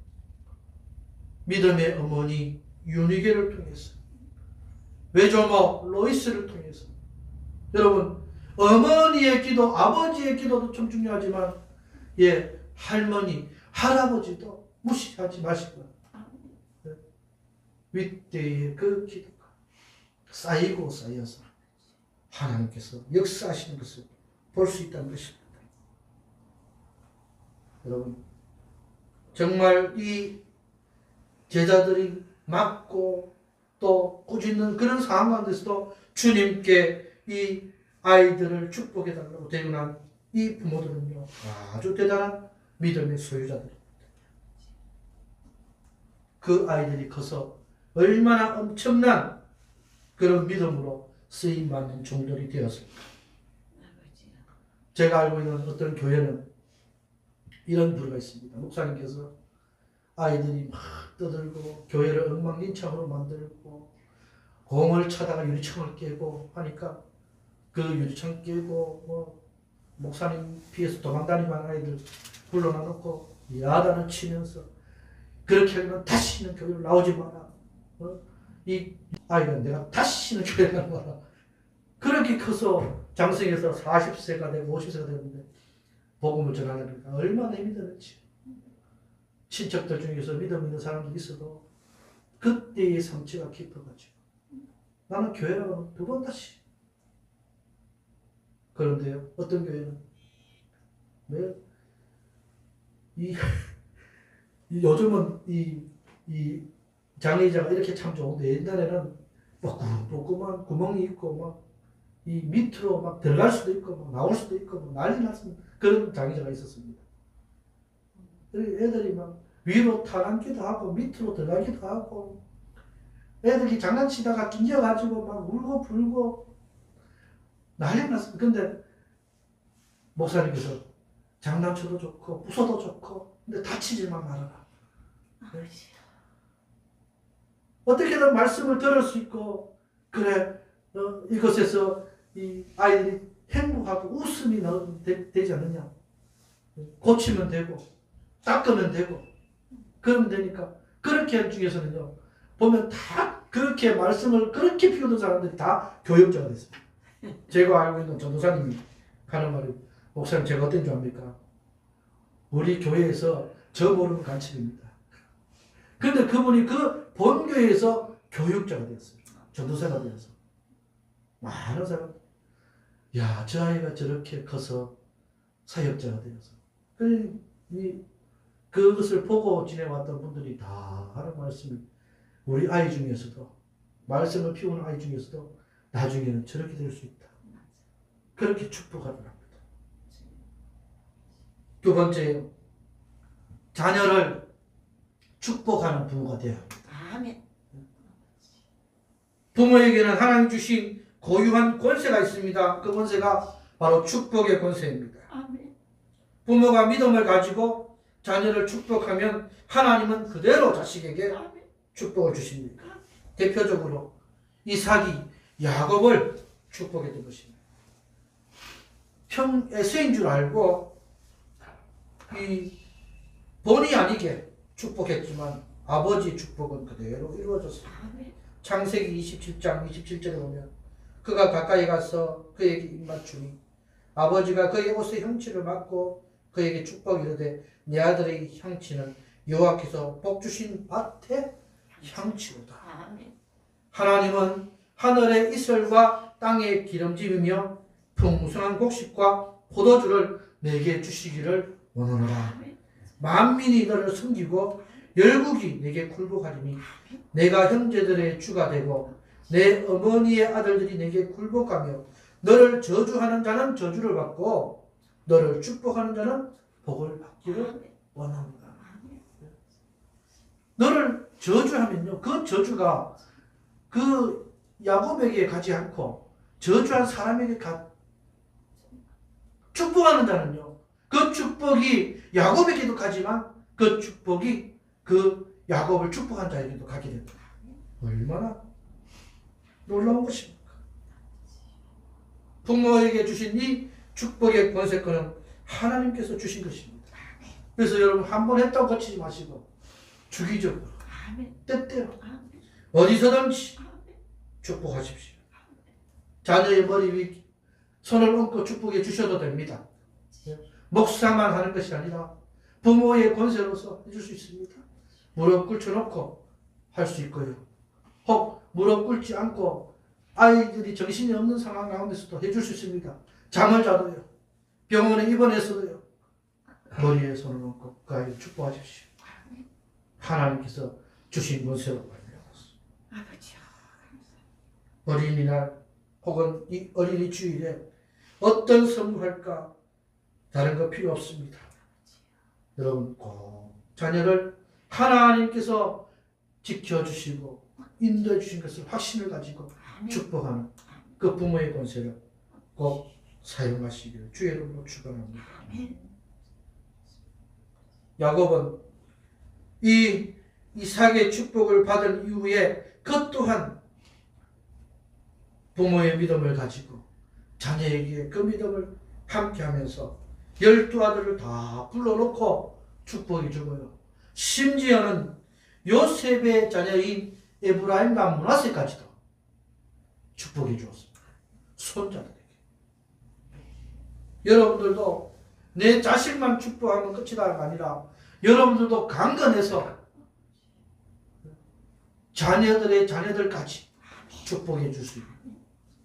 믿음의 어머니 유니게를 통해서, 외조모 로이스를 통해서, 여러분 어머니의 기도, 아버지의 기도도 참 중요하지만 할머니, 할아버지도 무시하지 마시고요. 윗대의 그 기도가 쌓이고 쌓여서 하나님께서 역사하시는 것을 볼 수 있다는 것입니다. 여러분, 정말 이 제자들이 맞고 또 꾸짖는 그런 상황 가운데서도 주님께 이 아이들을 축복해달라고 대응한 이 부모들은요, 아주 대단한 믿음의 소유자들입니다. 그 아이들이 커서 얼마나 엄청난 그런 믿음으로 쓰임받는 종들이 되었습니까? 제가 알고 있는 어떤 교회는 이런 부류가 있습니다. 목사님께서 아이들이 막 떠들고 교회를 엉망진창으로 만들고 공을 차다가 유리창을 깨고 하니까 그 유리창 깨고 목사님 피해서 도망다니는 아이들 불러놔 놓고 야단을 치면서 그렇게 하면 다시는 교회를 나오지 마라. 이 아이가 내가 다시는 교회를 나오지 마라. 그렇게 커서 장성해서 40세가 되고 50세가 되는데 복음을 전하려니까 얼마나 힘이 드는지. 친척들 중에서 믿음 있는 사람들이 있어도 그때의 상처가 깊어가지고 나는 교회 나가면 2번 다시. 그런데요, 어떤 교회는 요즘은 이 장애자가 이렇게 참 좋은데 옛날에는 막 조그만 구멍이 있고 막 이 밑으로 막 들어갈 수도 있고 막 나올 수도 있고 막 난리 났습니다. 그런 장애자가 있었습니다. 애들이 막 위로 타남기도 하고 밑으로 들어가기도 하고 애들이 장난치다가 낑겨가지고 막 울고 불고 난리 났습니다. 근데 목사님께서 장난쳐도 좋고 부숴도 좋고 근데 다치지만 말아라. 네? 어떻게든 말씀을 들을 수 있고 그래 이것에서 이 아이들이 행복하고 웃음이 되지 않느냐. 고치면 되고 닦으면 되고 그러면 되니까 그렇게 한 중에서는요 보면 다 그렇게 말씀을 그렇게 피우는 사람들이 다 교육자가 됐습니다. 제가 알고 있는 전도사님이 하는 말이 목사님 제가 어떤 줄 압니까? 우리 교회에서 저 모르는 간첩입니다. 그런데 그분이 그 본교회에서 교육자가 되었어요. 전도사가 되어서 많은 사람 야, 저 아이가 저렇게 커서 사역자가 되어서 그것을 보고 지내왔던 분들이 다 하는 말씀이 우리 아이 중에서도 말씀을 피우는 아이 중에서도 나중에는 저렇게 될 수 있다. 그렇게 축복하더랍니다. 두 번째, 자녀를 축복하는 부모가 되어야 합니다.
아멘.
부모에게는 하나님 주신 고유한 권세가 있습니다. 그 권세가 바로 축복의 권세입니다.
아멘.
부모가 믿음을 가지고 자녀를 축복하면 하나님은 그대로 자식에게 축복을 주십니다. 대표적으로 이삭이 야곱을 축복했던 것입니다. 에서인 줄 알고 이 본의 아니게 축복했지만 아버지 축복은 그대로 이루어졌습니다. 창세기 27장 27절에 보면 그가 가까이 가서 그에게 입맞추니 아버지가 그의 옷의 형치를 맡고 그에게 축복이 이르되 네 아들의 형치는 여호와께서 복 주신 밭의 향치로다. 하나님은 하늘의 이슬과 땅의 기름짐이며 풍성한 곡식과 포도주를 내게 주시기를 원하노라. 만민이 너를 섬기고 열국이 내게 굴복하리니 내가 형제들의 주가 되고 내 어머니의 아들들이 내게 굴복하며 너를 저주하는 자는 저주를 받고 너를 축복하는 자는 복을 받기를 원합니다. 너를 저주하면요, 그 저주가 그 야곱에게 가지 않고 저주한 사람에게 축복하는 자는요, 그 축복이 야곱에게도 가지만 그 축복이 그 야곱을 축복한 자에게도 가게 됩니다. 얼마나 놀라운 것입니까? 부모에게 주신 이 축복의 권세권은 하나님께서 주신 것입니다. 그래서 여러분 한 번 했다고 거치지 마시고 주기적으로 때때로 어디서든지 축복하십시오. 자녀의 머리 위 손을 얹고 축복해 주셔도 됩니다. 목사만 하는 것이 아니라 부모의 권세로서 해줄 수 있습니다. 무릎 꿇혀놓고 할 수 있고요. 혹 무릎 꿇지 않고 아이들이 정신이 없는 상황 가운데서도 해줄 수 있습니다. 잠을 자도요. 병원에 입원해서도요. 머리에 손을 얹고 그 아이를 축복하십시오. 하나님께서 주신 권세로 말미암았습니다. 어린이날 혹은 이 어린이 주일에 어떤 선물할까 다른 거 필요 없습니다. 여러분 꼭 자녀를 하나님께서 지켜주시고 인도해 주신 것을 확신을 가지고 축복하는 그 부모의 권세를 꼭 사용하시기를 주의 이름으로 축원합니다. 야곱은 이 이삭의 축복을 받은 이후에 그 또한 부모의 믿음을 가지고 자녀에게 그 믿음을 함께하면서 12아들을 다 불러놓고 축복해 주고요. 심지어는 요셉의 자녀인 에브라임과 므낫세까지도 축복해 주었습니다. 손자들에게. 여러분들도 내 자식만 축복하면 끝이다가 아니라 여러분들도 강건해서 자녀들의 자녀들까지 축복해 줄 수 있는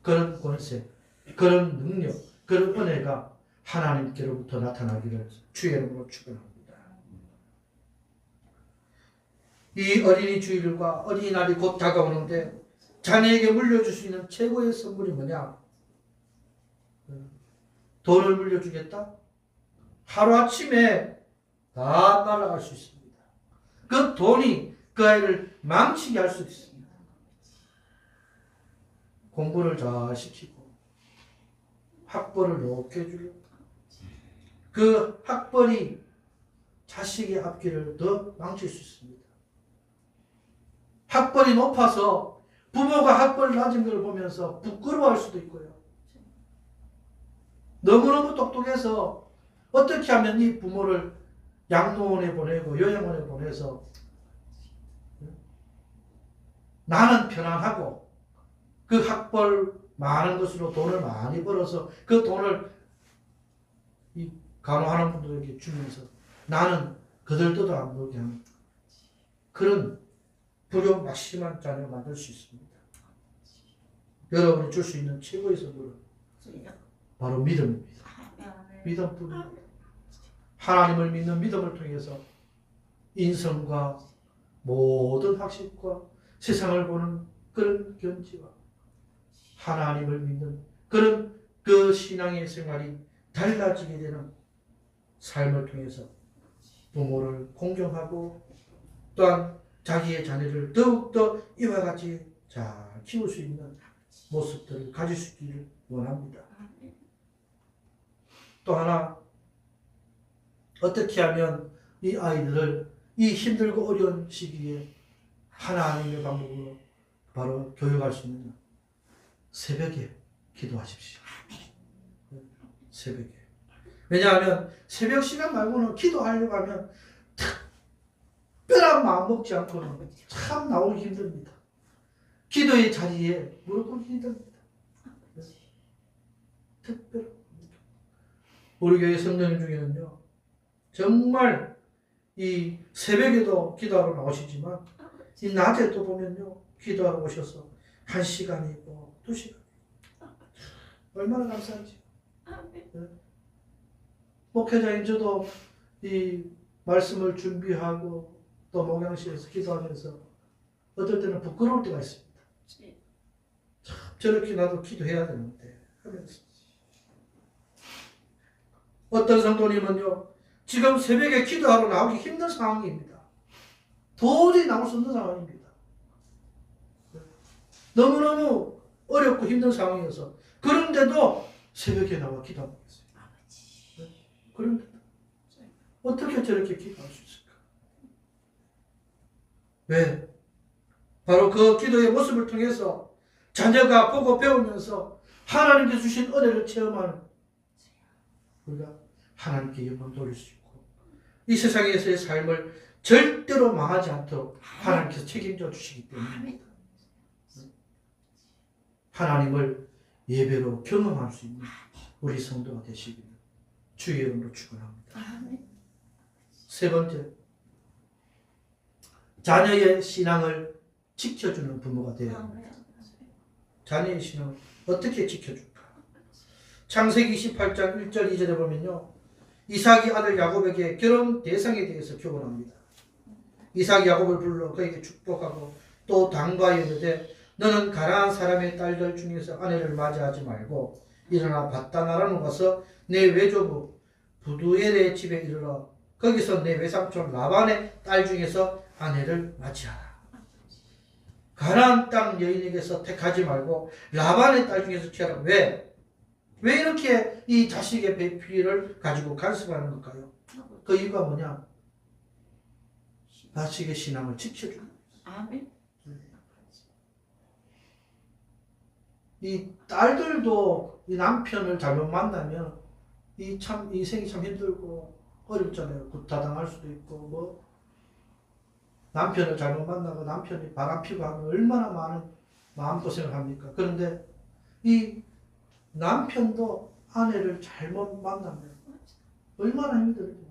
그런 권세, 그런 능력, 그런 은혜가 하나님께로부터 나타나기를 주의 이름으로 축원합니다. 이 어린이 주일과 어린이날이 곧 다가오는데 자녀에게 물려줄 수 있는 최고의 선물이 뭐냐? 돈을 물려주겠다? 하루아침에 다 날아갈 수 있습니다. 그 돈이 그 아이를 망치게 할 수 있습니다. 공부를 잘 시키고 학벌을 높게 해주려 그 학벌이 자식의 앞길을 더 망칠 수 있습니다. 학벌이 높아서 부모가 학벌 낮은 걸 보면서 부끄러워할 수도 있고요. 너무너무 똑똑해서 어떻게 하면 이 부모를 양로원에 보내고 요양원에 보내서 나는 편안하고 그 학벌 많은 것으로 돈을 많이 벌어서 그 돈을 이 간호하는 분들에게 주면서 나는 그들도 안 보게 하는 그런 불효막심한 자녀를 만들 수 있습니다. 여러분이 줄 수 있는 최고의 선물은 바로 믿음입니다. 믿음뿐입니다. 하나님을 믿는 믿음을 통해서 인성과 모든 학식과 세상을 보는 그런 견지와 하나님을 믿는 그런 그 신앙의 생활이 달라지게 되는 삶을 통해서 부모를 공경하고 또한 자기의 자녀를 더욱더 이와 같이 잘 키울 수 있는 모습들을 가질 수 있기를 원합니다. 또 하나 어떻게 하면 이 아이들을 이 힘들고 어려운 시기에 하나님의 방법으로 바로 교육할 수 있느냐? 새벽에 기도하십시오. 새벽에. 왜냐하면 새벽 시간 말고는 기도하려고 하면 특별한 진짜 마음 먹지 않고는 참 나오기 힘듭니다. 기도의 자리에 무릎 꿇기 힘듭니다. 특별히 우리 교회 성도님 중에는요, 정말 이 새벽에도 기도하러 나오시지만 이 낮에 또 보면요, 기도하러 오셔서 1시간이고 2시간, 얼마나 감사하지. 목회자인 저도 이 말씀을 준비하고 또 목양실에서 기도하면서 어떨 때는 부끄러울 때가 있습니다. 참 저렇게 나도 기도해야 되는데 하면서 어떤 성도님은요, 지금 새벽에 기도하러 나오기 힘든 상황입니다. 도저히 나올 수 없는 상황입니다. 너무너무 어렵고 힘든 상황이어서 그런데도 새벽에 나와 기도하고 있어요. 그런데도 어떻게 저렇게 기도할 수 있을까? 왜? 바로 그 기도의 모습을 통해서 자녀가 보고 배우면서 하나님께 주신 은혜를 체험하는 우리가 하나님께 영광 돌릴 수 있고 이 세상에서의 삶을 절대로 망하지 않도록 하나님께서 책임져 주시기 때문입니다. 하나님을 예배로 경험할 수 있는 우리 성도가 되시기를 주의 이름으로 축원합니다. 세 번째, 자녀의 신앙을 지켜주는 부모가 되어야 합니다. 자녀의 신앙을 어떻게 지켜줄까? 창세기 28장 1절 2절에 보면요, 이삭이 아들 야곱에게 결혼 대상에 대해서 교훈합니다. 이삭이 야곱을 불러 그에게 축복하고 또 당부하여 이르되 너는 가나안 사람의 딸들 중에서 아내를 맞이하지 말고 일어나 밧단아람으로 가서 내 외조부 부두엘의 집에 이르러 거기서 내 외삼촌 라반의 딸 중에서 아내를 맞이하라. 가나안 땅 여인에게서 택하지 말고 라반의 딸 중에서 취하라. 왜? 왜 이렇게 이 자식의 배필을 가지고 간섭하는 걸까요? 그 이유가 뭐냐? 자식의 신앙을 지켜주는 거예요.
아멘.
이 딸들도 이 남편을 잘못 만나면 이 생이 참 힘들고 어렵잖아요. 구타당할 수도 있고 뭐 남편을 잘못 만나고 남편이 바람 피고 하면 얼마나 많은 마음고생을 합니까? 그런데 이 남편도 아내를 잘못 만나면 얼마나 힘들지.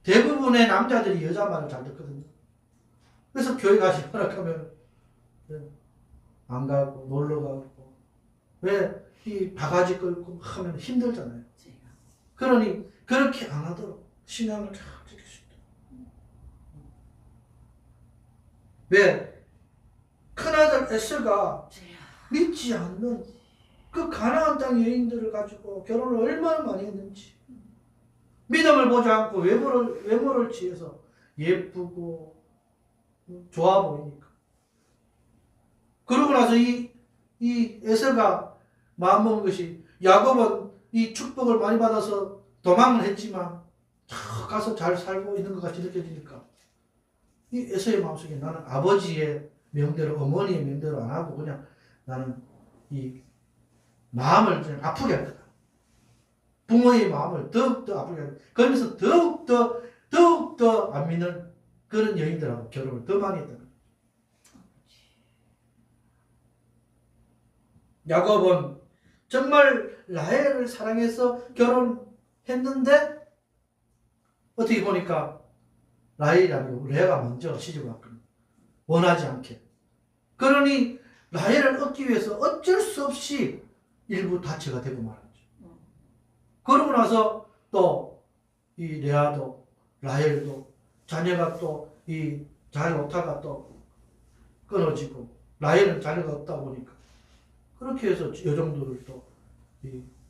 대부분의 남자들이 여자 말을 잘 듣거든요. 그래서 교회 가시 허락하면 안 가고 놀러 가고 왜 이 바가지 끌고 하면 힘들잖아요. 그러니 그렇게 안 하도록 신앙을 잘 지킬 수 있다. 왜? 큰아들 에스가 믿지 않는 그 가나안 땅 여인들을 가지고 결혼을 얼마나 많이 했는지 믿음을 보지 않고 외모를 취해서 예쁘고 좋아 보이니까 그러고 나서 이 에서가 마음먹은 것이 야곱은 이 축복을 많이 받아서 도망을 했지만 가서 잘 살고 있는 것 같이 느껴지니까 이 에서의 마음속에 나는 아버지의 명대로 어머니의 명대로 안 하고 그냥 나는 이 마음을 그냥 아프게 할 거다. 부모의 마음을 더욱더 아프게 할 거다. 그러면서 더욱더 안 믿는 그런 여인들하고 결혼을 더 많이 했다. 야곱은 정말 라헬을 사랑해서 결혼했는데 어떻게 보니까 라헬이 아니고 레아가 먼저 시집을 왔거든요. 원하지 않게. 그러니 라헬을 얻기 위해서 어쩔 수 없이 일부 다처가 되고 말았죠. 그러고 나서 또 이 레아도 라헬도 자녀가 또 이 자녀 오타가 또 끊어지고 라헬은 자녀가 없다 보니까 그렇게 해서 여종들을 또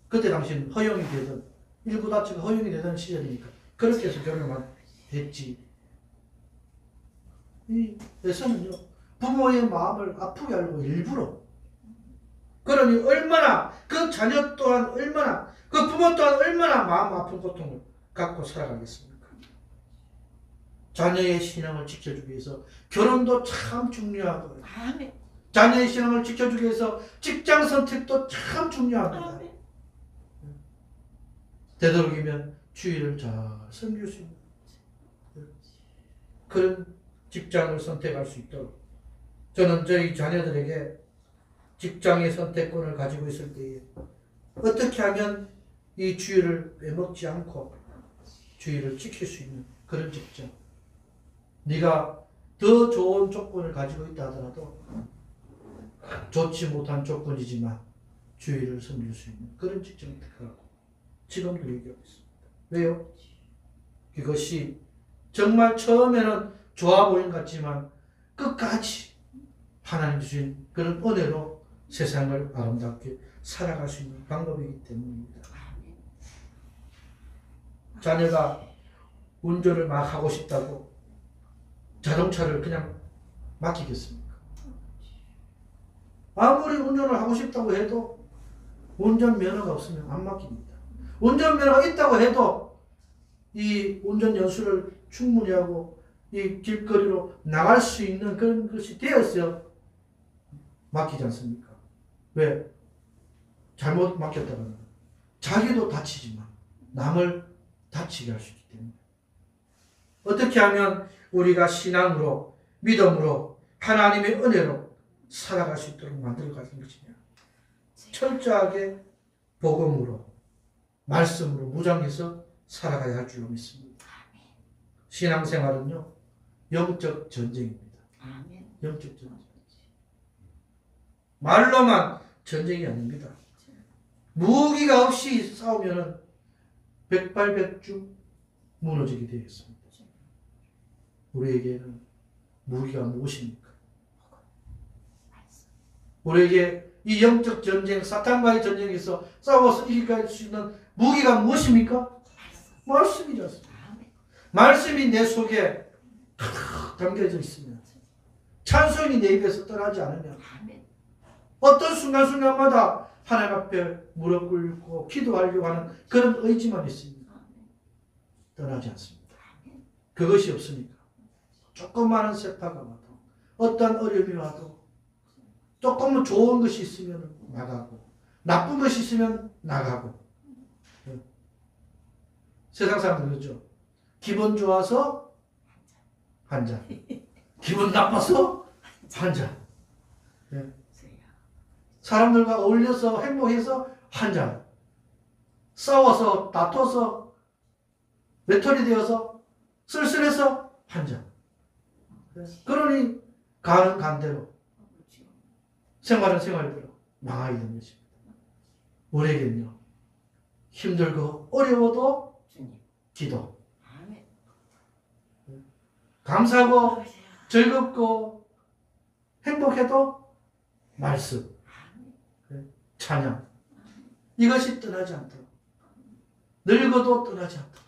그때 당시는 허용이 되던 일부 다처가 허용이 되던 시절이니까 그렇게 해서 결혼을 했지. 이 에서는요 부모의 마음을 아프게 하려고 일부러 그러니 얼마나 그 자녀 또한 얼마나 그 부모 또한 얼마나 마음 아픈 고통을 갖고 살아가겠습니까? 자녀의 신앙을 지켜주기 위해서 결혼도 참 중요하고요.
아멘.
자녀의 신앙을 지켜주기 위해서 직장 선택도 참 중요합니다.
아멘.
되도록이면 주의를 잘 섬길 수 있는 그런 직장을 선택할 수 있도록 저는 저희 자녀들에게 직장의 선택권을 가지고 있을 때에 어떻게 하면 이 주의를 빼먹지 않고 주의를 지킬 수 있는 그런 직장, 네가 더 좋은 조건을 가지고 있다 하더라도 좋지 못한 조건이지만 주의를 섬길 수 있는 그런 직장을 택하라고 지금도 얘기하고 있습니다. 왜요? 이것이 정말 처음에는 좋아 보이는 것 같지만 끝까지 하나님 주신 그런 은혜로 세상을 아름답게 살아갈 수 있는 방법이기 때문입니다. 자녀가 운전을 막 하고 싶다고 자동차를 그냥 맡기겠습니까? 아무리 운전을 하고 싶다고 해도 운전면허가 없으면 안 맡깁니다. 운전면허가 있다고 해도 이 운전 연수를 충분히 하고 이 길거리로 나갈 수 있는 그런 것이 되었어야 맡기지 않습니까? 왜? 잘못 맡겼다가는 자기도 다치지만 남을 다치게 할 수 있기 때문에 어떻게 하면 우리가 신앙으로 믿음으로 하나님의 은혜로 살아갈 수 있도록 만들어가는 것이냐? 철저하게 복음으로 말씀으로 무장해서 살아가야 할 줄로 믿습니다. 신앙생활은요 영적 전쟁입니다. 영적 전쟁. 말로만 전쟁이 아닙니다. 무기가 없이 싸우면은 백발백중 무너지게 되어 있습니다. 우리에게는 무기가 무엇입니까? 우리에게 이 영적 전쟁, 사탄과의 전쟁에서 싸워서 이길 수 있는 무기가 무엇입니까? 말씀이지 않습니까? 말씀이 내 속에 담겨져 있으면, 찬송이 내 입에서 떠나지 않으면 어떤 순간순간마다 하나님 앞에 무릎 꿇고 기도하려고 하는 그런 의지만 있습니다. 떠나지 않습니다. 그것이 없으니까 조금만한 세파가 와도 어떤 어려움이 와도 조금은 좋은 것이 있으면 나가고 나쁜 것이 있으면 나가고. 세상 사람들 그렇죠. 기분 좋아서 한 잔, 기분 나빠서 한 잔. 사람들과 어울려서 행복해서 한 잔, 싸워서 다퉈서 외톨이 되어서 쓸쓸해서 한 잔. 그러니 가는 간대로 생활은 생활대로 망하게 되는 것입니다. 우리에게는요 힘들고 어려워도 기도, 감사하고 즐겁고 행복해도 말씀, 찬양, 이것이 떠나지 않도록, 늙어도 떠나지 않도록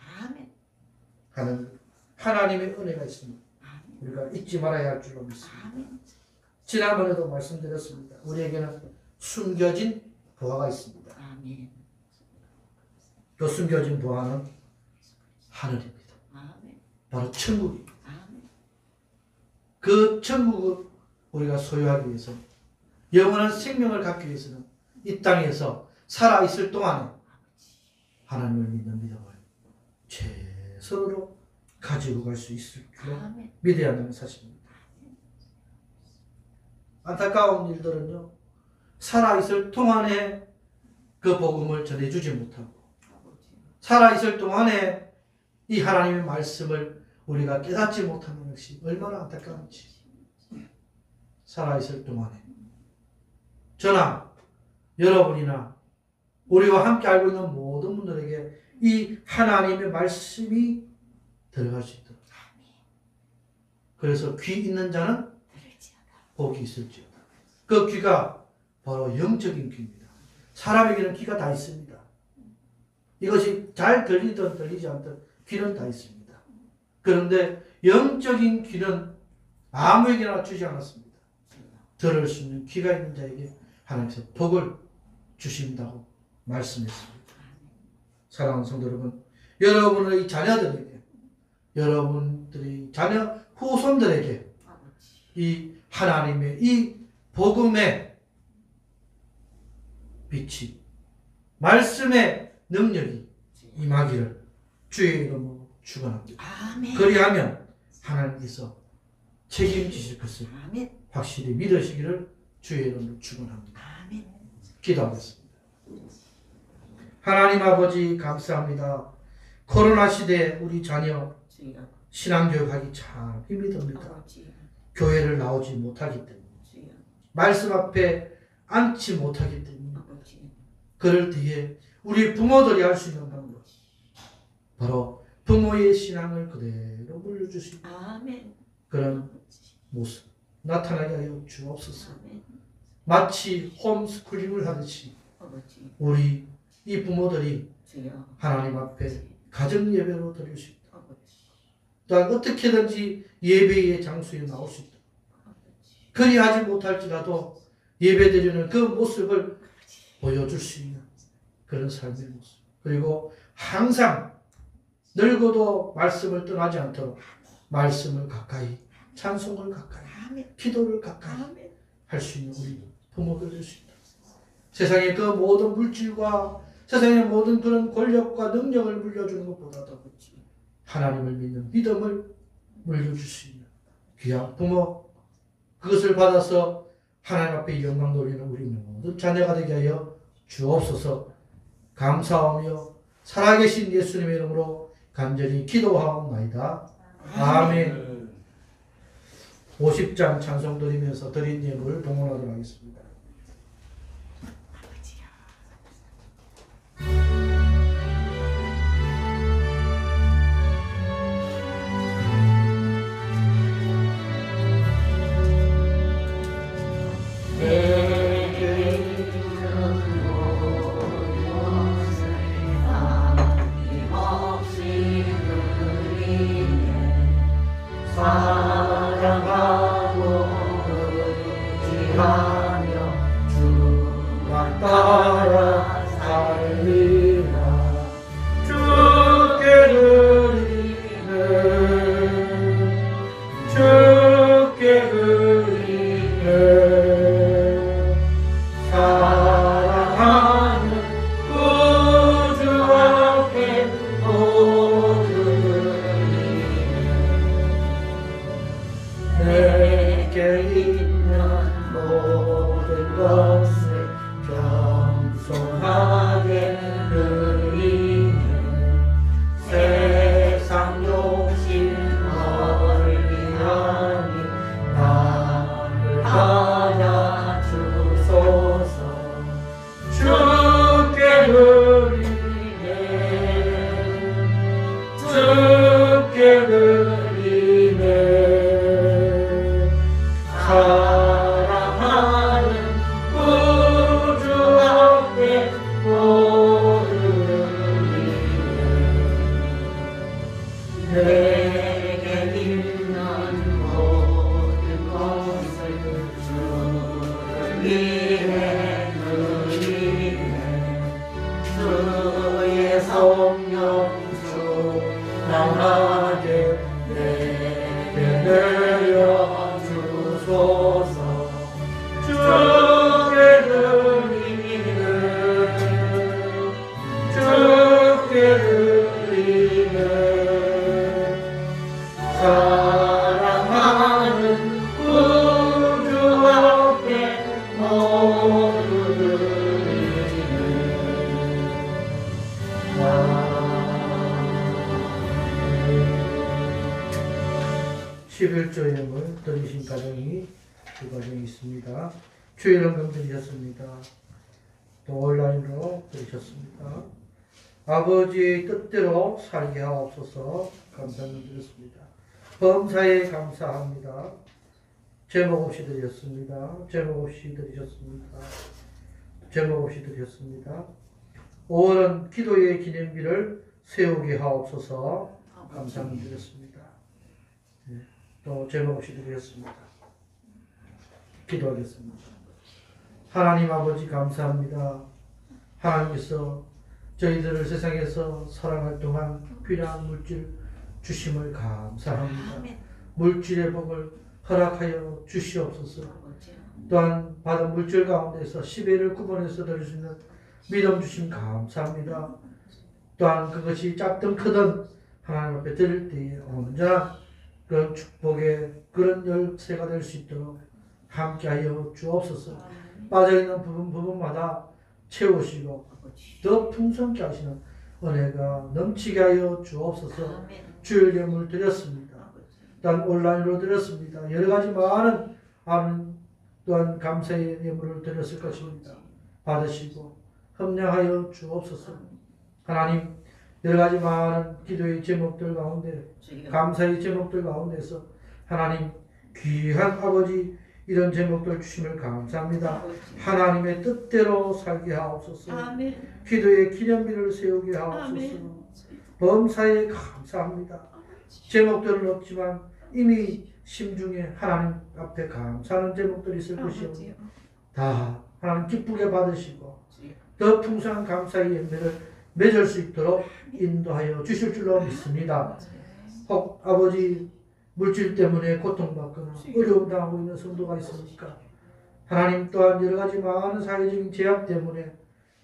하는 하나님의 은혜가 있습니다. 우리가 잊지 말아야 할 줄로 믿습니다. 지난번에도 말씀드렸습니다. 우리에게는 숨겨진 보화가 있습니다. 그 숨겨진 보화는 하늘입니다. 바로 천국입니다. 그 천국을 우리가 소유하기 위해서, 영원한 생명을 갖기 위해서는 이 땅에서 살아있을 동안에 하나님을 믿는 믿음을 최선으로 가지고 갈 수 있을 줄로 믿어야 한다는 사실입니다. 안타까운 일들은요, 살아있을 동안에 그 복음을 전해주지 못하고, 살아있을 동안에 이 하나님의 말씀을 우리가 깨닫지 못하는 것이 얼마나 안타까운지. 살아있을 동안에 저나 여러분이나 우리와 함께 알고 있는 모든 분들에게 이 하나님의 말씀이 들어갈 수 있도록. 그래서 귀 있는 자는 복이 있을지어다. 그 귀가 바로 영적인 귀입니다. 사람에게는 귀가 다 있습니다. 이것이 잘 들리든 들리지 않든 귀는 다 있습니다. 그런데 영적인 귀는 아무에게나 주지 않았습니다. 들을 수 있는 귀가 있는 자에게 하나님께서 복을 주신다고 말씀했습니다. 사랑하는 성도 여러분, 여러분의 자녀들에게, 여러분들의 자녀 후손들에게 이 하나님의 이 복음의 빛이, 말씀의 능력이 임하기를 주의 이름으로 축원합니다. 그리하면 하나님께서 책임지실 것을
아멘.
확실히 믿으시기를 주의 이름으로 축원합니다.
아멘.
기도하겠습니다. 하나님 아버지 감사합니다. 코로나 시대에 우리 자녀
주여.
신앙교육하기 참 힘이 듭니다.
아버지.
교회를 나오지 못하기 때문에
주여.
말씀 앞에 앉지 못하기 때문에
아버지.
그럴 때에 우리 부모들이 할 수 있는 방법 바로 부모의 신앙을 그대로 물려주시고
아멘.
그런 모습 나타나게 하여 주옵소서.
아멘.
마치 홈스쿨링을 하듯이
아버지.
우리 이 부모들이
주여.
하나님 앞에 가정 예배로 드릴 수 있다.
아버지.
또한 어떻게든지 예배의 장소에 나올 수 있다.
아버지.
그리하지 못할지라도 예배드리는 그 모습을 보여줄 수 있는 그런 삶의 모습. 그리고 항상 늙어도 말씀을 떠나지 않도록 말씀을 가까이, 찬송을 가까이,
아멘.
기도를 가까이
아멘.
할 수 있는 우리 부모가 될 수 있다. 세상의 그 모든 물질과 세상의 모든 그런 권력과 능력을 물려주는 것보다도 하나님을 믿는 믿음을 물려줄 수 있는 귀한 부모, 그것을 받아서 하나님 앞에 영광 돌리는 우리 모든 자녀가 되게 하여 주옵소서. 감사하며 살아계신 예수님의 이름으로 간절히 기도하옵나이다. 아멘. 50장 찬송 드리면서 드린 예물 봉헌하도록 하겠습니다. 드리신 가정이 두 가정이 있습니다. 주일헌금 드리셨습니다. 또 온라인으로 드리셨습니다. 아버지의 뜻대로 살게 하옵소서. 감사를 드렸습니다. 범사에 감사합니다. 제목 없이 드렸습니다. 제목 없이 드리셨습니다. 제목 없이 드렸습니다. 5월은 기도의 기념비를 세우게 하옵소서. 감사를 드렸습니다. 또 제목 없이 드리겠습니다. 기도하겠습니다. 하나님 아버지 감사합니다. 하나님께서 저희들을 세상에서 살아갈 동안 필요한 물질 주심을 감사합니다. 물질의 복을 허락하여 주시옵소서. 또한 받은 물질 가운데서 10회를 구분해서 드릴 수 있는 믿음 주심 감사합니다. 또한 그것이 작든 크든 하나님 앞에 드릴 때에 언제나 그런 축복의 그런 열쇠가 될 수 있도록 함께하여 주옵소서. 빠져있는 부분마다 채우시고 더 풍성케 하시는 은혜가 넘치게 하여 주옵소서. 주일 예물 드렸습니다. 또한 온라인으로 드렸습니다. 여러 가지 많은 또한 감사의 예물을 드렸을 것입니다. 받으시고 협력하여 주옵소서. 하나님, 여러 가지 많은 기도의 제목들 가운데, 감사의 제목들 가운데서 하나님 귀한 아버지 이런 제목들 주심을 감사합니다. 하나님의 뜻대로 살게 하옵소서. 기도의 기념비를 세우게 하옵소서. 범사에 감사합니다. 제목들은 없지만 이미 심중에 하나님 앞에 감사하는 제목들이 있을 것이오. 다 하나님 기쁘게 받으시고 더 풍성한 감사의 열매를 맺을 수 있도록 인도하여 주실 줄로 믿습니다. 혹 아버지 물질 때문에 고통받거나 어려움 당하고 있는 성도가 있습니까? 하나님 또한 여러 가지 많은 사회적인 제약 때문에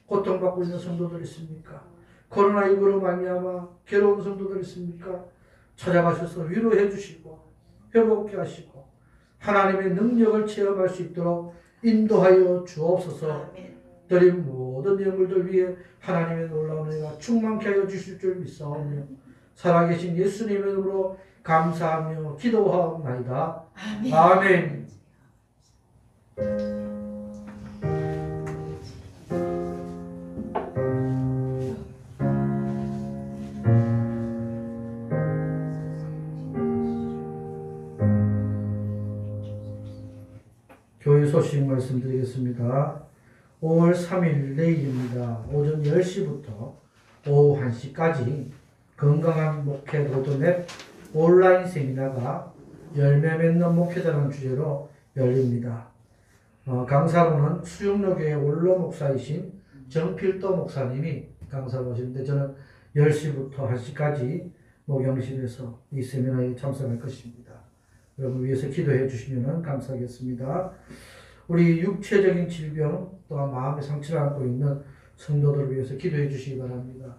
고통받고 있는 성도들 있습니까? 코로나19로 말미암아 괴로운 성도들 있습니까? 찾아가셔서 위로해 주시고 회복케 하시고 하나님의 능력을 체험할 수 있도록 인도하여 주옵소서. 드린 모든 예물들 위해 하나님의 놀라운 은혜가 충만케 하여 주실 줄 믿사오며 살아계신 예수님의 이름으로 감사하며 기도하옵나이다. 아멘. 교회 소식 말씀드리겠습니다. 5월 3일 내일입니다. 오전 10시부터 오후 1시까지 건강한 목회 로드맵 온라인 세미나가 열매 맺는 목회자라는 주제로 열립니다. 강사로는 수영로교회 원로 목사이신 정필도 목사님이 강사로 하시는데 저는 10시부터 1시까지 목영실에서 이 세미나에 참석할 것입니다. 여러분 위해서 기도해 주시면 감사하겠습니다. 우리 육체적인 질병 또한 마음의 상처를 안고 있는 성도들을 위해서 기도해 주시기 바랍니다.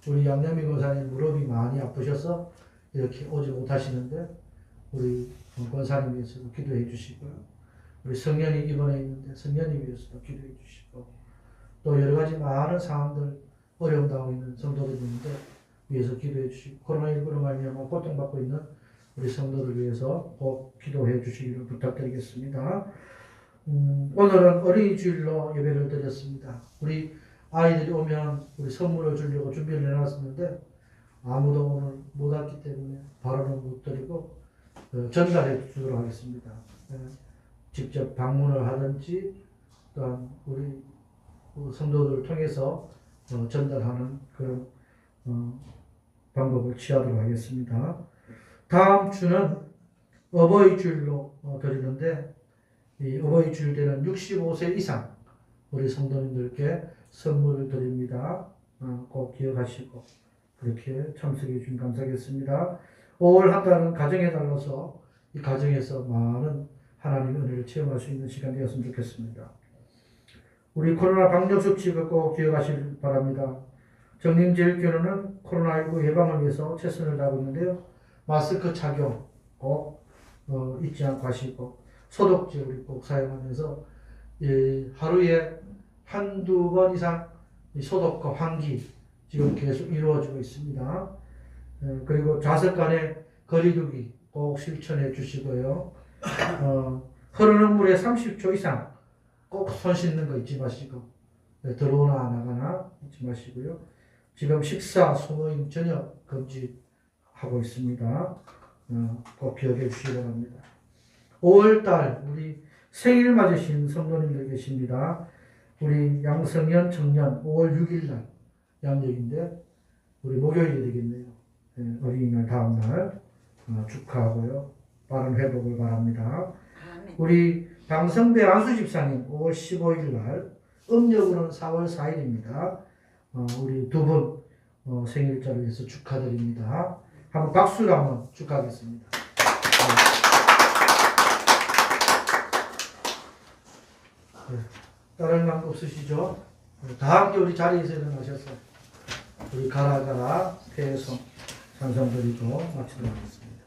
우리 양념이 권사님 무릎이 많이 아프셔서 이렇게 오지 못하시는데 우리 권사님 위해서도 기도해 주시고요. 우리 성년이 입원해 있는데 성년이 위해서도 기도해 주시고 또 여러 가지 많은 상황들 어려움 당하고 있는 성도들이 있는데 위해서 기도해 주시고 코로나19로 말미암아 고통받고 있는 우리 성도들 위해서 꼭 기도해 주시기를 부탁드리겠습니다. 오늘은 어린이 주일로 예배를 드렸습니다. 우리 아이들이 오면 우리 선물을 주려고 준비를 해놨었는데 아무도 오늘 못 왔기 때문에 바로는 못 드리고 전달해 주도록 하겠습니다. 직접 방문을 하든지 또한 우리 성도들을 통해서 전달하는 그런 방법을 취하도록 하겠습니다. 다음 주는 어버이 주일로 드리는데 이 어버이 주일 때는 65세 이상 우리 성도님들께 선물을 드립니다. 꼭 기억하시고 그렇게 참석해 주시면 감사하겠습니다. 5월 한 달은 가정에 달라서 이 가정에서 많은 하나님의 은혜를 체험할 수 있는 시간이 되었으면 좋겠습니다. 우리 코로나 방역 수칙을 꼭 기억하시길 바랍니다. 정림제일교회는 코로나19 예방을 위해서 최선을 다하고 있는데요. 마스크 착용 꼭 잊지 않고 하시고 소독제를 꼭 사용하면서 하루에 한두 번 이상 소독과 환기 지금 계속 이루어지고 있습니다. 그리고 좌석 간의 거리두기 꼭 실천해 주시고요. 흐르는 물에 30초 이상 꼭 손 씻는 거 잊지 마시고 들어오나 나가나 잊지 마시고요. 지금 식사, 소모임 전혀 금지하고 있습니다. 꼭 기억해 주시기 바랍니다. 5월달 우리 생일 맞으신 성도님들 계십니다. 우리 양성현 청년 5월 6일날 양력인데 우리 목요일이 되겠네요. 어린이날 다음날 축하하고요. 빠른 회복을 바랍니다. 우리 방성배 안수 집사님 5월 15일날 음력으로는 4월 4일입니다. 우리 두 분 생일자를 위해서 축하드립니다. 한번 박수로 한번 축하하겠습니다. 다른 말 없으시죠? 다 함께 우리 자리에서 일어나셔서 우리 가라 폐송 찬송 드리고 마치도록 하겠습니다.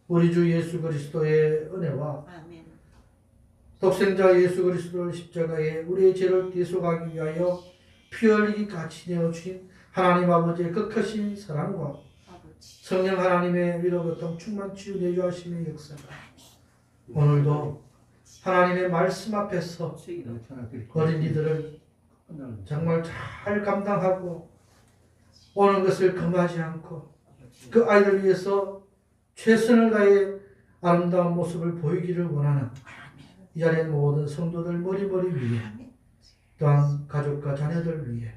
우리 주 예수 그리스도의 은혜와
아멘.
독생자 예수 그리스도를 십자가에 우리의 죄를 대속하기 위하여 피 흘리기까지 내어주신 하나님 아버지의 극하신 사랑과 성령 하나님의 위로 고통 충만 치유 내주하심의 역사가 오늘도 하나님의 말씀 앞에서 어린이들을 정말 잘 감당하고 오는 것을 금하지 않고 그 아이들 위해서 최선을 다해 아름다운 모습을 보이기를 원하는 이 자리에 모든 성도들 머리머리 위에 또한 가족과 자녀들 위해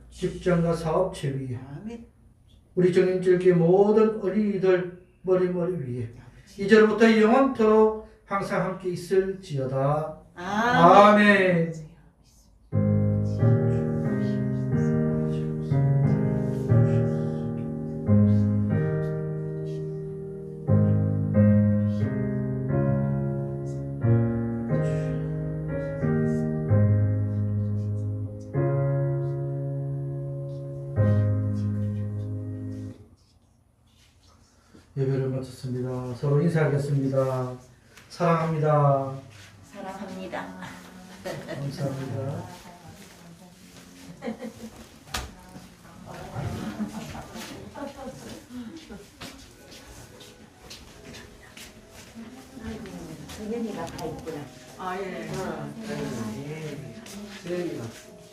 직장과 사업체 위에 우리 정인절교의 모든 어린이들 머리머리 위에 이제로부터 영원토록 항상 함께 있을지어다. 아멘. 예배를 마쳤습니다. 서로 인사하겠습니다. 사랑합니다.
사랑합니다.
감사합니다.
승현이가 다 있구나.
아, 예.
세영이가